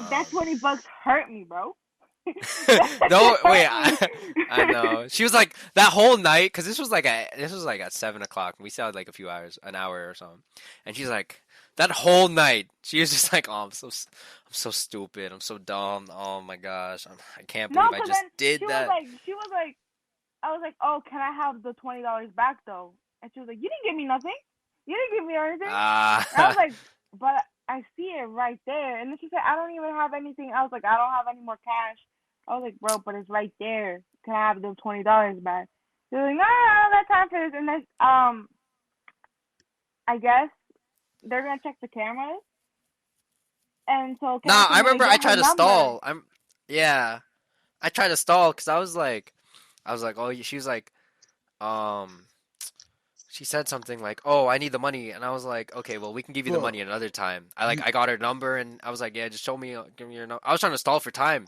That $20 hurt me, bro. No, wait. I know. She was like that whole night because this was like at 7:00. We still had like a few hours, an hour or something. And she's like that whole night. She was just like, "Oh, I'm so stupid. I'm so dumb. Oh my gosh, I can't believe I just did that." She was like, I was like, "Oh, can I have the $20 back though?" And she was like, "You didn't give me nothing. You didn't give me anything." And I was like, "But I see it right there." And then she said, "I don't even have anything." I was like, "I don't have any more cash." I was like, "Bro, but it's right there. Can I have the $20 back?" She was like, "No, I don't got time for this." And then I guess they're gonna check the cameras. And so I remember I tried to stall. I tried to stall because I was like, oh, she was like, she said something like, "Oh, I need the money," and I was like, "Okay, well, we can give you the money another time." I got her number, and I was like, "Yeah, just give me your number." I was trying to stall for time,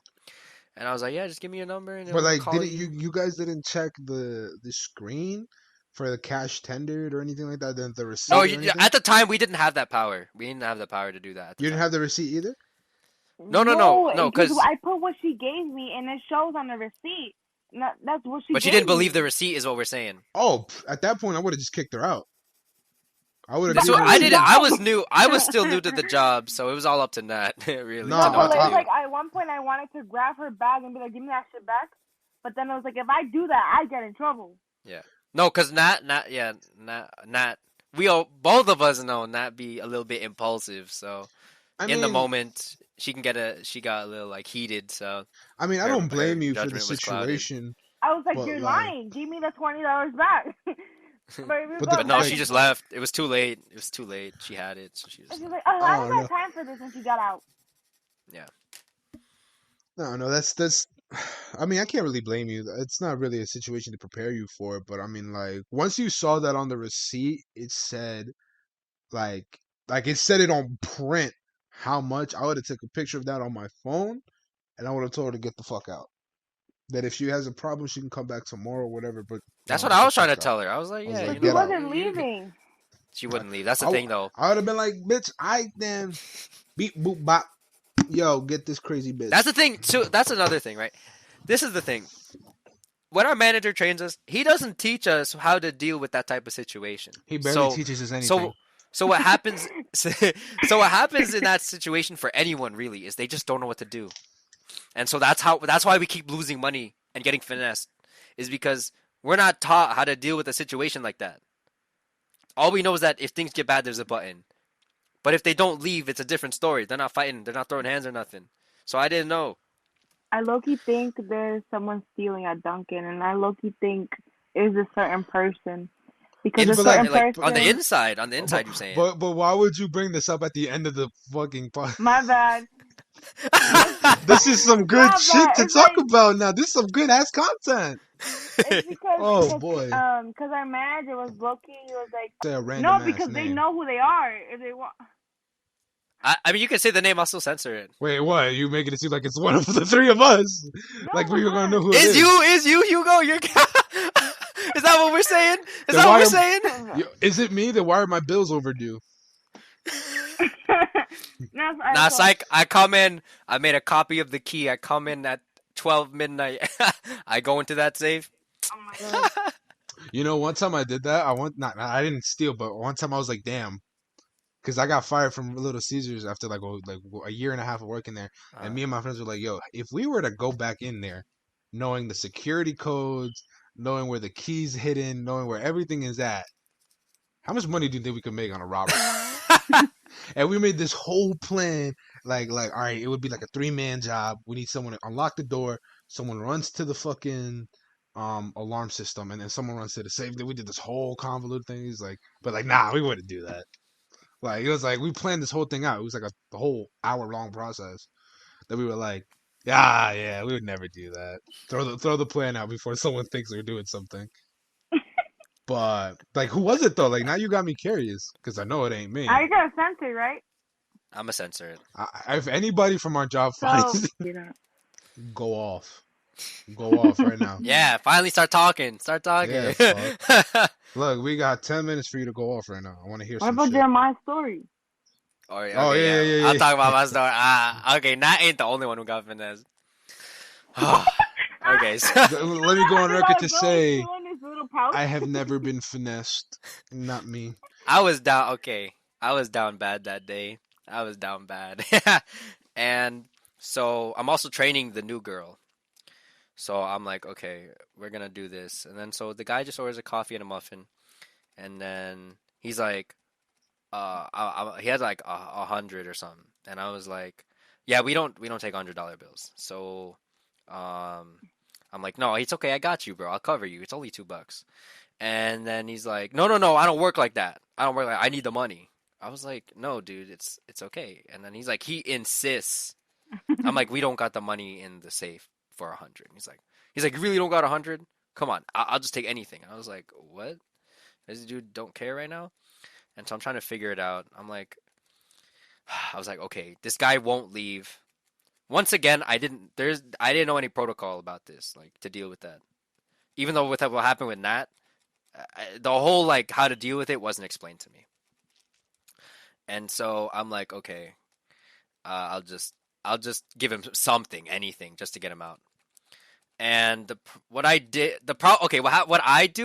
and I was like, "Yeah, just give me your number." And but like, didn't you guys didn't check the screen for the cash tendered or anything like that? The receipt? No, at the time we didn't have that power. We didn't have the power to do that. You didn't have the receipt either. No, because I put what she gave me, and it shows on the receipt. That's what she. But she didn't believe the receipt, is what we're saying. Oh, at that point, I would have just kicked her out. I would have. That's what I did. I was new. I was still new to the job, so it was all up to Nat. Really. No, like at one point I wanted to grab her bag and be like, "Give me that shit back," but then I was like, if I do that, I get in trouble. Yeah. No, because Nat. We all, both of us know Nat be a little bit impulsive, so in the moment she got a little like heated. So I mean, I don't blame you for the situation. I was like, "You're lying. Give me the $20 back." But no, she just left. It was too late. She had it, so she was like, "Oh, I don't have time for this," and she got out. Yeah. No, that's. I mean, I can't really blame you. It's not really a situation to prepare you for, but I mean, like, once you saw that on the receipt, it said, like it said it on print how much. I would have took a picture of that on my phone, and I would have told her to get the fuck out. That if she has a problem, she can come back tomorrow or whatever. But that's what I was trying to tell her. I was like, "Yeah, she wasn't leaving." She wouldn't leave. That's the thing, though. I would have been like, "Bitch, I then beep boop bop, yo, get this crazy bitch." That's the thing. So that's another thing, right? This is the thing. When our manager trains us, he doesn't teach us how to deal with that type of situation. He barely teaches us anything. So what happens? So what happens in that situation for anyone really is they just don't know what to do. And so that's why we keep losing money and getting finessed, is because we're not taught how to deal with a situation like that. All we know is that if things get bad, there's a button. But if they don't leave, it's a different story. They're not fighting. They're not throwing hands or nothing. So I didn't know. I low-key think there's someone stealing at Dunkin', and I low-key think it's a certain person. Because a certain person... On the inside, you're saying. But why would you bring this up at the end of the fucking podcast? My bad. This is some good Nah, shit but to it's talk like about now. This is some good ass content. it's Oh boy. because our manager was looking. He was like, Say a no, random ass because they name. know who they are if they want. I mean, you can say the name. I'll still censor it. Wait, what? You making it seem like it's one of the three of us? No, Like it's we were gonna know not. who it is? Is you, Hugo? You're. Is that what we're saying? Is Then that why what we're am- saying? Is it me? Then why are my bills overdue? That's Nah, alcohol. psych. I come in. I made a copy of the key. I come in at 12 midnight. I go into that safe. Oh my god. You know, one time I did that. I didn't steal, but one time I was like, damn, because I got fired from Little Caesars after like a year and a half of working there, and me and my friends were like, yo, if we were to go back in there, knowing the security codes, knowing where the keys hidden, knowing where everything is at, how much money do you think we could make on a robbery? And we made this whole plan, like all right, it would be like a 3-man job. We need someone to unlock the door, someone runs to the fucking alarm system, and then someone runs to the safe. Then we did this whole convoluted thing. He's like, but like, nah, we wouldn't do that. Like it was like we planned this whole thing out. It was like the whole hour-long process that we were like, yeah, we would never do that. Throw the plan out before someone thinks we're doing something. But like, who was it though? Like now you got me curious because I know it ain't me. Now you got a censor, right? I'm a censor it. If anybody from our job So finds you know. go off. Go off right now. Yeah, finally start talking. Start talking. Yeah, Look, we got 10 minutes for you to go off right now. I want to hear What some about shit. Jeremiah's story? Okay, Oh, yeah. I'll talk about my story. Okay, Nat ain't the only one who got finessed. Okay, so Let me go on record to say In his little pouch. I have never been finessed. Not me. I was down. Okay, I was down bad that day. I was down bad, and so I'm also training the new girl. So I'm like, okay, we're gonna do this, and then so the guy just orders a coffee and a muffin, and then he's like, he had like 100 or something, and I was like, yeah, we don't take $100 bills. So, I'm like, no, it's okay, I got you, bro, I'll cover you. It's only $2. And then he's like, no, I don't work like that. I need the money. I was like, no, dude, it's okay. And then he's like, he insists. I'm like, we don't got the money in the safe for 100. He's like, you really don't got 100? Come on, I'll just take anything. And I was like, what? This dude don't care right now? And so I'm trying to figure it out. I was like, okay, this guy won't leave. Once again, I didn't know any protocol about this, like to deal with that. Even though with what happened with Nat, the whole like how to deal with it wasn't explained to me. And so I'm like, okay, I'll just give him something, anything, just to get him out. And what I do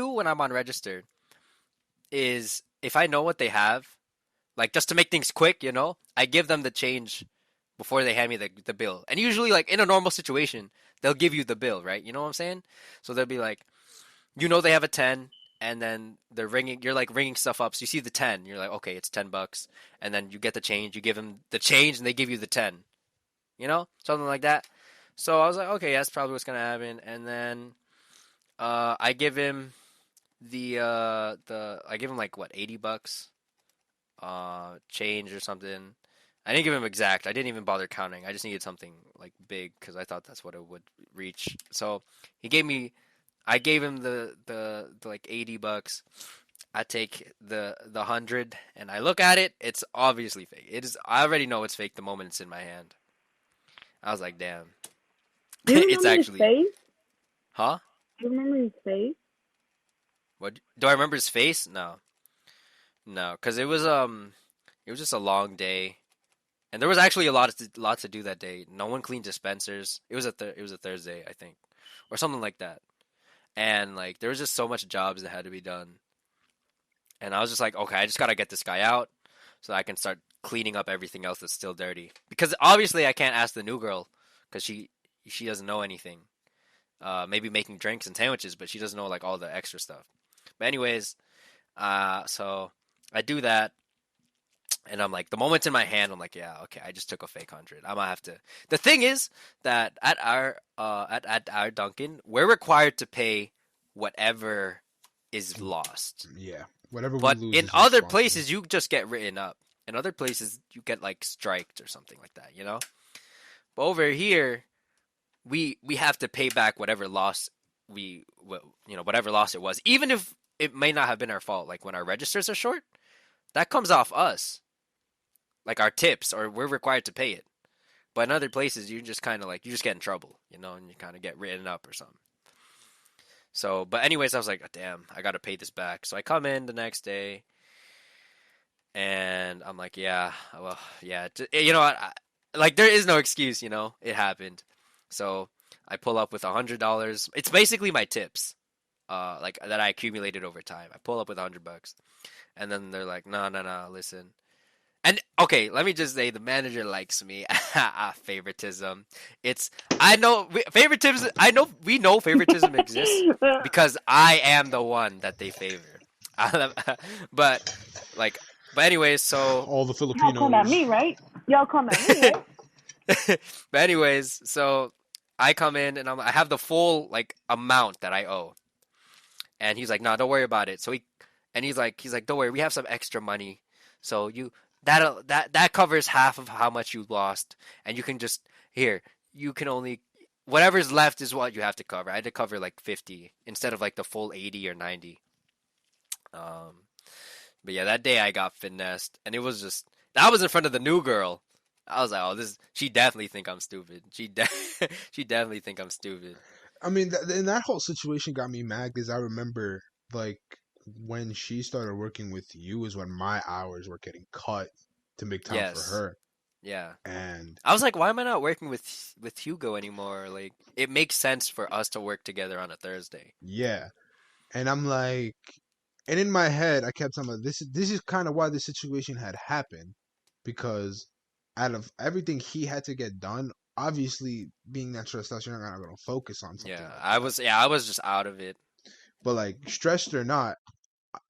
when I'm on register is if I know what they have, like just to make things quick, I give them the change before they hand me the bill. And usually, like in a normal situation, they'll give you the bill, right? You know what I'm saying? So they'll be like, they have a 10, and then you're like ringing stuff up. So you see the 10, you're like, okay, it's $10, and then you get the change. You give them the change, and they give you the 10. Something like that. So I was like, okay, that's probably what's gonna happen. And then I give him I give him like what, $80 change or something. I didn't give him exact. I didn't even bother counting. I just needed something like big because I thought that's what it would reach. So I gave him the like $80. I take the 100 and I look at it. It's obviously fake. It is. I already know it's fake the moment it's in my hand. I was like, damn. Do you It's remember actually. his face? Huh? Do you remember his face? What do I remember his face? No, because it was just a long day, and there was actually a lot to do that day. No one cleaned dispensers. It was a Thursday, I think, or something like that. And like there was just so much jobs that had to be done, and I was just like, okay, I just gotta get this guy out so that I can start cleaning up everything else that's still dirty. Because obviously I can't ask the new girl because she doesn't know anything. Maybe making drinks and sandwiches, but she doesn't know like all the extra stuff. But anyways, so I do that, and I'm like, the moment's in my hand, I'm like, yeah, okay, I just took a fake 100. I'm gonna have to. The thing is that at our Dunkin', we're required to pay whatever is lost. Yeah. Whatever But we lose. in other places, you just get written up. In other places, you get like striked or something like that. But over here, we have to pay back whatever loss whatever loss it was, even if it may not have been our fault. Like when our registers are short, that comes off us, like our tips, or we're required to pay it. But in other places, you just kind of like you just get in trouble, and you kind of get written up or something. So, but anyways, I was like, oh, damn, I got to pay this back. So I come in the next day, and I'm like, yeah, well, yeah, you know what? Like there is no excuse, it happened. So I pull up with $100. It's basically my tips, like that I accumulated over time. I pull up with $100, and then they're like, no, listen. And okay, let me just say the manager likes me. Favoritism. I know favoritism. We know favoritism exists because I am the one that they favor. but anyways, so All the Y'all Filipinos. come at me, right? But anyways, so I come in and I have the full amount that I owe, and he's like, "No, don't worry about it." So he's like, "Don't worry, we have some extra money, so that covers half of how much you lost, and you can you can only whatever's left is what you have to cover." I had to cover like 50 instead of like the full 80 or 90. But yeah, that day I got finessed, and it was that was in front of the new girl. I was like, oh, she definitely think I'm stupid. She definitely think I'm stupid. I mean, and that whole situation got me mad because I remember, like, when she started working with you is when my hours were getting cut to make time for her. Yeah. And I was like, why am I not working with Hugo anymore? Like, it makes sense for us to work together on a Thursday. yeah. And I'm like, and in my head, I kept telling myself, this is kind of why the situation had happened, because out of everything he had to get done, obviously being that stressed out, you're not gonna focus on something. Yeah, like I was just out of it. But like, stressed or not,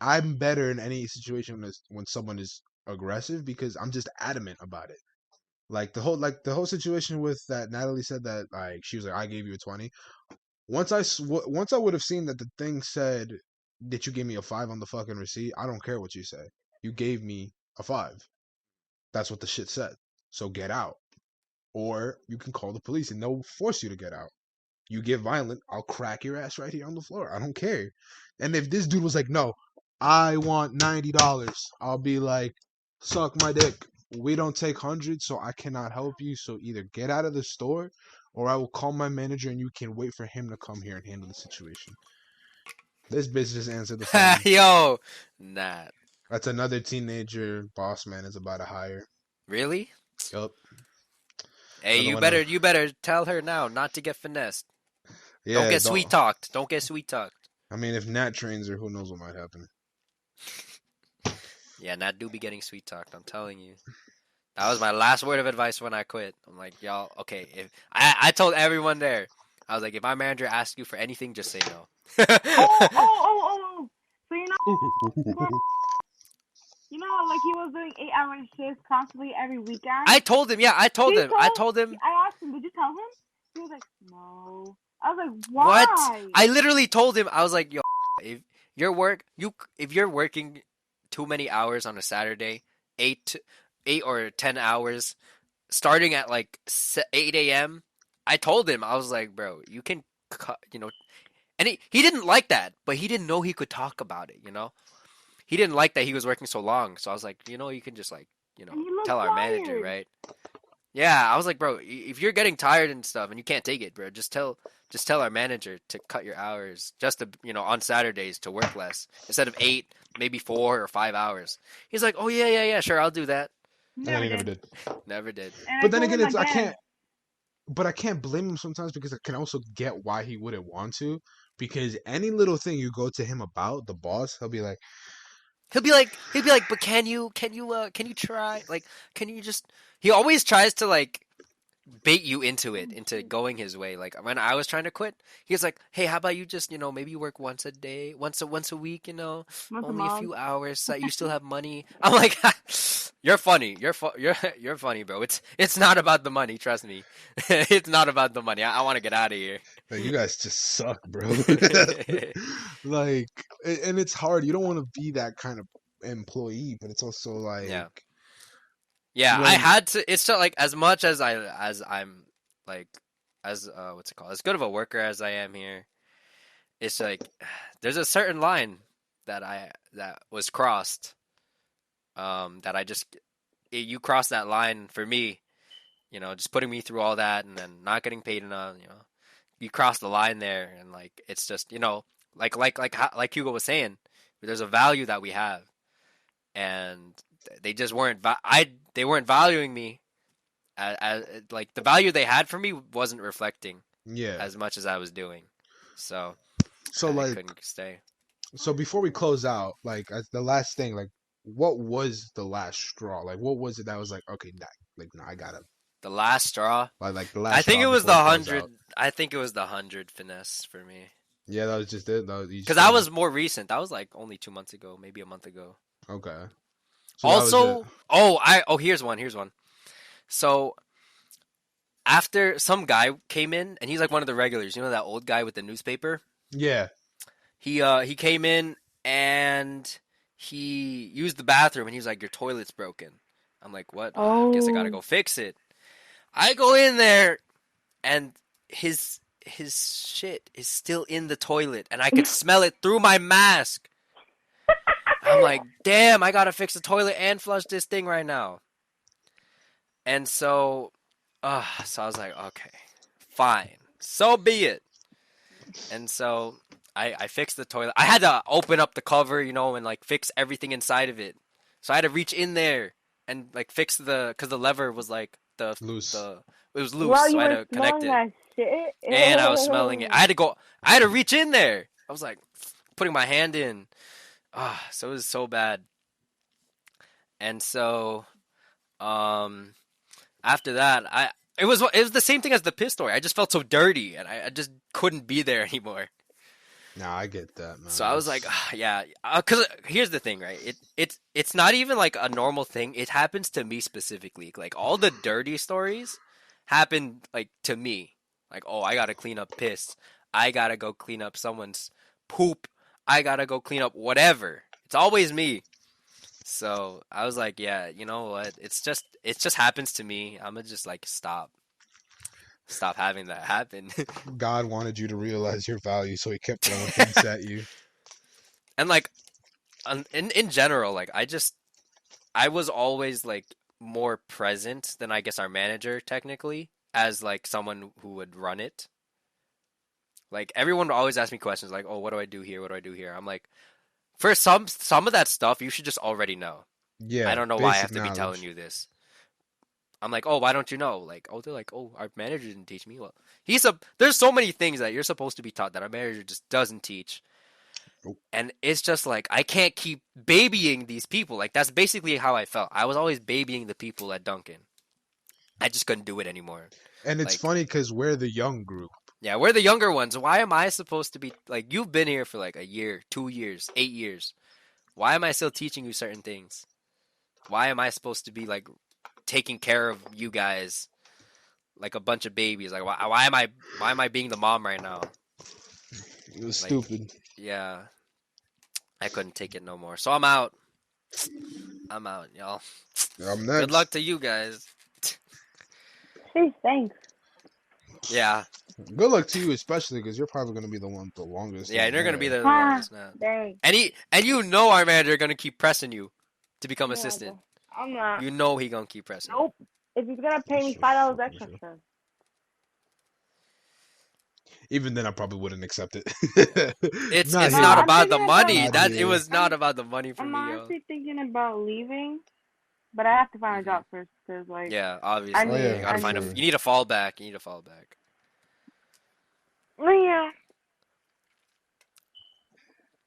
I'm better in any situation when someone is aggressive because I'm just adamant about it. Like the whole situation with that Natalie said that like she was like, I gave you a 20. Once I would have seen that the thing said that you gave me a 5 on the fucking receipt, I don't care what you say. You gave me a 5. That's what the shit said. So get out. Or you can call the police and they'll force you to get out. You get violent, I'll crack your ass right here on the floor. I don't care. And if this dude was like, no, I want $90, I'll be like, suck my dick. We don't take hundreds, so I cannot help you. So either get out of the store or I will call my manager and you can wait for him to come here and handle the situation. This bitch just answered the phone. Yo, nah. That's another teenager boss man is about to hire. Really? Yup. Hey, you better tell her now not to get finessed. Yeah, don't get sweet talked. Don't get sweet talked. I mean, if Nat trains her, who knows what might happen. Yeah, Nat do be getting sweet talked. I'm telling you. That was my last word of advice when I quit. I'm like, y'all, okay. If I told everyone there, I was like, if my manager asks you for anything, just say no. Oh. So like he was doing 8-hour shifts constantly every weekend. I told him. Yeah, I told him. I asked him, did you tell him? He was like, no. I was like, why? What? I literally told him. I was like, yo, if you're working too many hours on a Saturday, 8 or 10 hours, starting at like 8 a.m. I told him, I was like, bro, you can cut, and he didn't like that, but he didn't know he could talk about it, He didn't like that he was working so long, so I was like, you can just like, tell our manager, right? Yeah, I was like, bro, if you're getting tired and stuff and you can't take it, bro, just tell our manager to cut your hours just to, on Saturdays to work less instead of 8, maybe 4 or 5 hours. He's like, oh yeah, sure, I'll do that. And then he never did. Never did. But then again, I can't blame him sometimes because I can also get why he wouldn't want to, because any little thing you go to him about, the boss, he'll be like, but can you try? Like, can you just? He always tries to like bait you into going his way. Like when I was trying to quit, he was like, "Hey, how about you just maybe you work once a day, once a week, only a few hours, so you still have money." I'm like, "You're funny. You're funny, bro. It's not about the money. Trust me, it's not about the money. I want to get out of here." Like, you guys just suck, bro. Like, and it's hard. You don't want to be that kind of employee, but it's also like, yeah. I had to. It's still like as much as I'm like as what's it called? As good of a worker as I am here, it's like there's a certain line that was crossed. That I just you crossed that line for me. Just putting me through all that and then not getting paid enough. You cross the line there, and like it's just like Hugo was saying, there's a value that we have, and they just weren't. They weren't valuing me as like the value they had for me wasn't reflecting Yeah. as much as I was doing. So So I like, couldn't stay. so before we close out, like the last thing, like what was the last straw? Like what was it that was like, okay, nah, I gotta The last straw. like the I last think straw it was before the we close 100. out. I think it was the 100 finesse for me. Yeah, that was just it. That was, you just Because that didn't- was more recent. That was like only 2 months ago, maybe a month ago. okay. So that was it. Also, here's one. So after some guy came in, and he's like one of the regulars. You know that old guy with the newspaper? Yeah. He came in and he used the bathroom, and he was like, "Your toilet's broken." I'm like, "What? I guess I gotta go fix it." I go in there, and his shit is still in the toilet, and I could smell it through my mask. I'm like, damn, I gotta fix the toilet and flush this thing right now. And so I was like, okay, fine, so be it. And so I fixed the toilet. I had to open up the cover, and like fix everything inside of it. So I had to reach in there and like fix because the lever was like Loose. it was loose, While so you I had were to connect smelling it. that shit. And I was smelling it. I had to reach in there. I was like putting my hand in. So it was so bad. And so, after that, it was the same thing as the piss story. I just felt so dirty, and I just couldn't be there anymore. Nah, I get that, man. So I was like, yeah, because here's the thing, right? It's not even like a normal thing. It happens to me specifically. Like all the dirty stories happen like to me. Like, oh, I gotta clean up piss. I gotta go clean up someone's poop. I gotta go clean up whatever. It's always me. So I was like, yeah, you know what? It just happens to me. I'm gonna just like stop having that happen. God wanted you to realize your value, so he kept throwing things at you. And like in general, like I was always like more present than I guess our manager technically as like someone who would run it. Like everyone would always ask me questions like, "Oh, what do I do here? What do I do here?" I'm like, for some of that stuff, you should just already know. Yeah. I don't know why I have basic to be knowledge. telling you this. I'm like, "Oh, why don't you know?" Like, oh, they're like, "Oh, our manager didn't teach me." Well, there's so many things that you're supposed to be taught that our manager just doesn't teach. Nope. And it's just like I can't keep babying these people. Like that's basically how I felt. I was always babying the people at Dunkin. I just couldn't do it anymore. And it's Like- funny because we're the young group. Yeah, we're the younger ones. Why am I supposed to be like you've been here for like a year, 2 years, 8 years? Why am I still teaching you certain things? Why am I supposed to be like taking care of you guys like a bunch of babies? Like why am I being the mom right now? It was Like- stupid. Yeah. I couldn't take it no more. So I'm out. I'm out, y'all. I'm next. Good luck to you guys. Jeez, thanks. Yeah. Good luck to you, especially because you're probably going to be the one with the longest. Yeah, and you're gonna be the Ah. longest now. Dang. And you know our manager gonna keep pressing you to become Yeah, assistant. I'm not. You know he gonna keep pressing. Nope. If he's gonna pay me Sure, $5 sure, extra, sure. sure. Even then, I probably wouldn't accept it. It's Not not here. about the I'm thinking money. about- That Not it was here. not about the money for I'm me, yo. honestly thinking about leaving, but I have to find a job first because, like, Yeah, obviously. I need- you gotta I find need- you need a fallback. You need a fallback. yeah.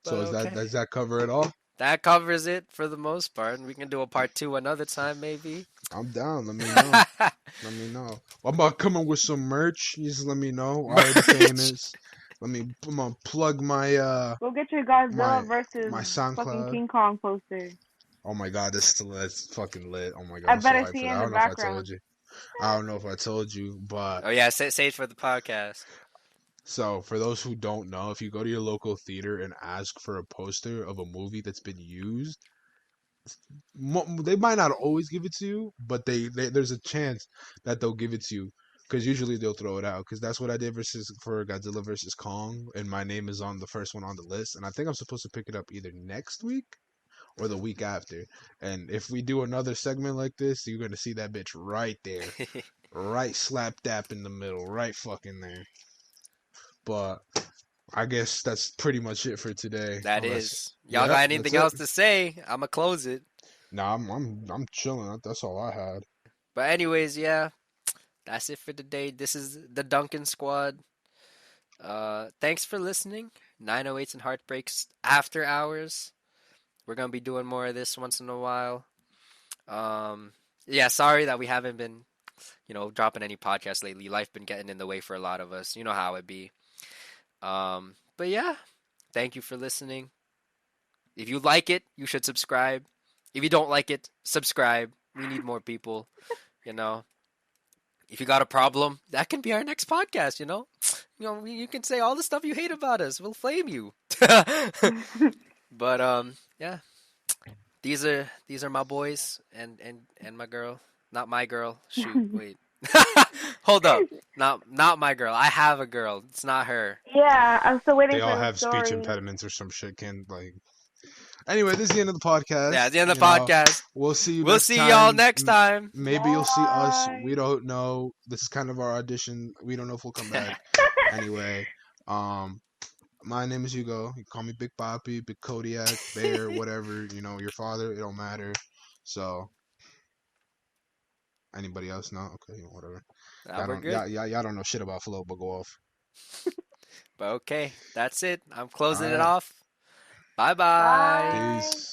So Okay. does that cover it all? That covers it for the most part. And we can do a part 2 another time, maybe. I'm down. Let me know. Let me know. I'm about coming with some merch. You just let me know. I already saying this. I'm gonna plug my Go get your Godzilla My- versus my fucking SoundCloud. King Kong poster. Oh my god, that's fucking lit. Oh my god, I I'm bet so I hyped see for it that. in I the don't know if I background. told you. I don't know if I told you, but Oh yeah, say it for the podcast. so for those who don't know, if you go to your local theater and ask for a poster of a movie that's been used, they might not always give it to you, but they there's a chance that they'll give it to you because usually they'll throw it out. Because that's what I did for Godzilla versus Kong, and my name is on the first one on the list. And I think I'm supposed to pick it up either next week or the week after. And if we do another segment like this, you're gonna see that bitch right there, right slap dap in the middle, right fucking there. But I guess that's pretty much it for today. That Unless, is. Y'all yep, got that's anything it. else to say? I'ma close it. Nah, I'm chilling. That's all I had. But anyways, yeah, that's it for today. This is the Dunkin Squad. Thanks for listening. 908s and Heartbreaks After Hours. We're gonna be doing more of this once in a while. Yeah, sorry that we haven't been, dropping any podcasts lately. Life been getting in the way for a lot of us. You know how it be. But yeah, thank you for listening. If you like it, you should subscribe. If you don't like it, subscribe. We need more people, you know. If you got a problem, that can be our next podcast, you can say all the stuff you hate about us. We'll flame you. But yeah. These are my boys and my girl. Not my girl. Shoot, wait. Hold up. Not my girl. I have a girl. It's not her. Yeah, I'm still waiting They for all the have speech story. impediments or some shit. Can't like. Anyway, this is the end of the podcast. Yeah, at the end of the podcast. We'll see you We'll next see time. y'all next time. Maybe you'll see us. Bye. We don't know. This is kind of our audition. We don't know if we'll come back. Anyway, my name is Hugo. You call me Big Papi, Big Kodiak, Bear, whatever. Your father. It don't matter. So, anybody else? No. Okay. Whatever. Nah, we're good. Y'all don't know shit about flow, but go off. But okay, that's it. I'm closing it Alright. off. Bye bye. Bye. Peace.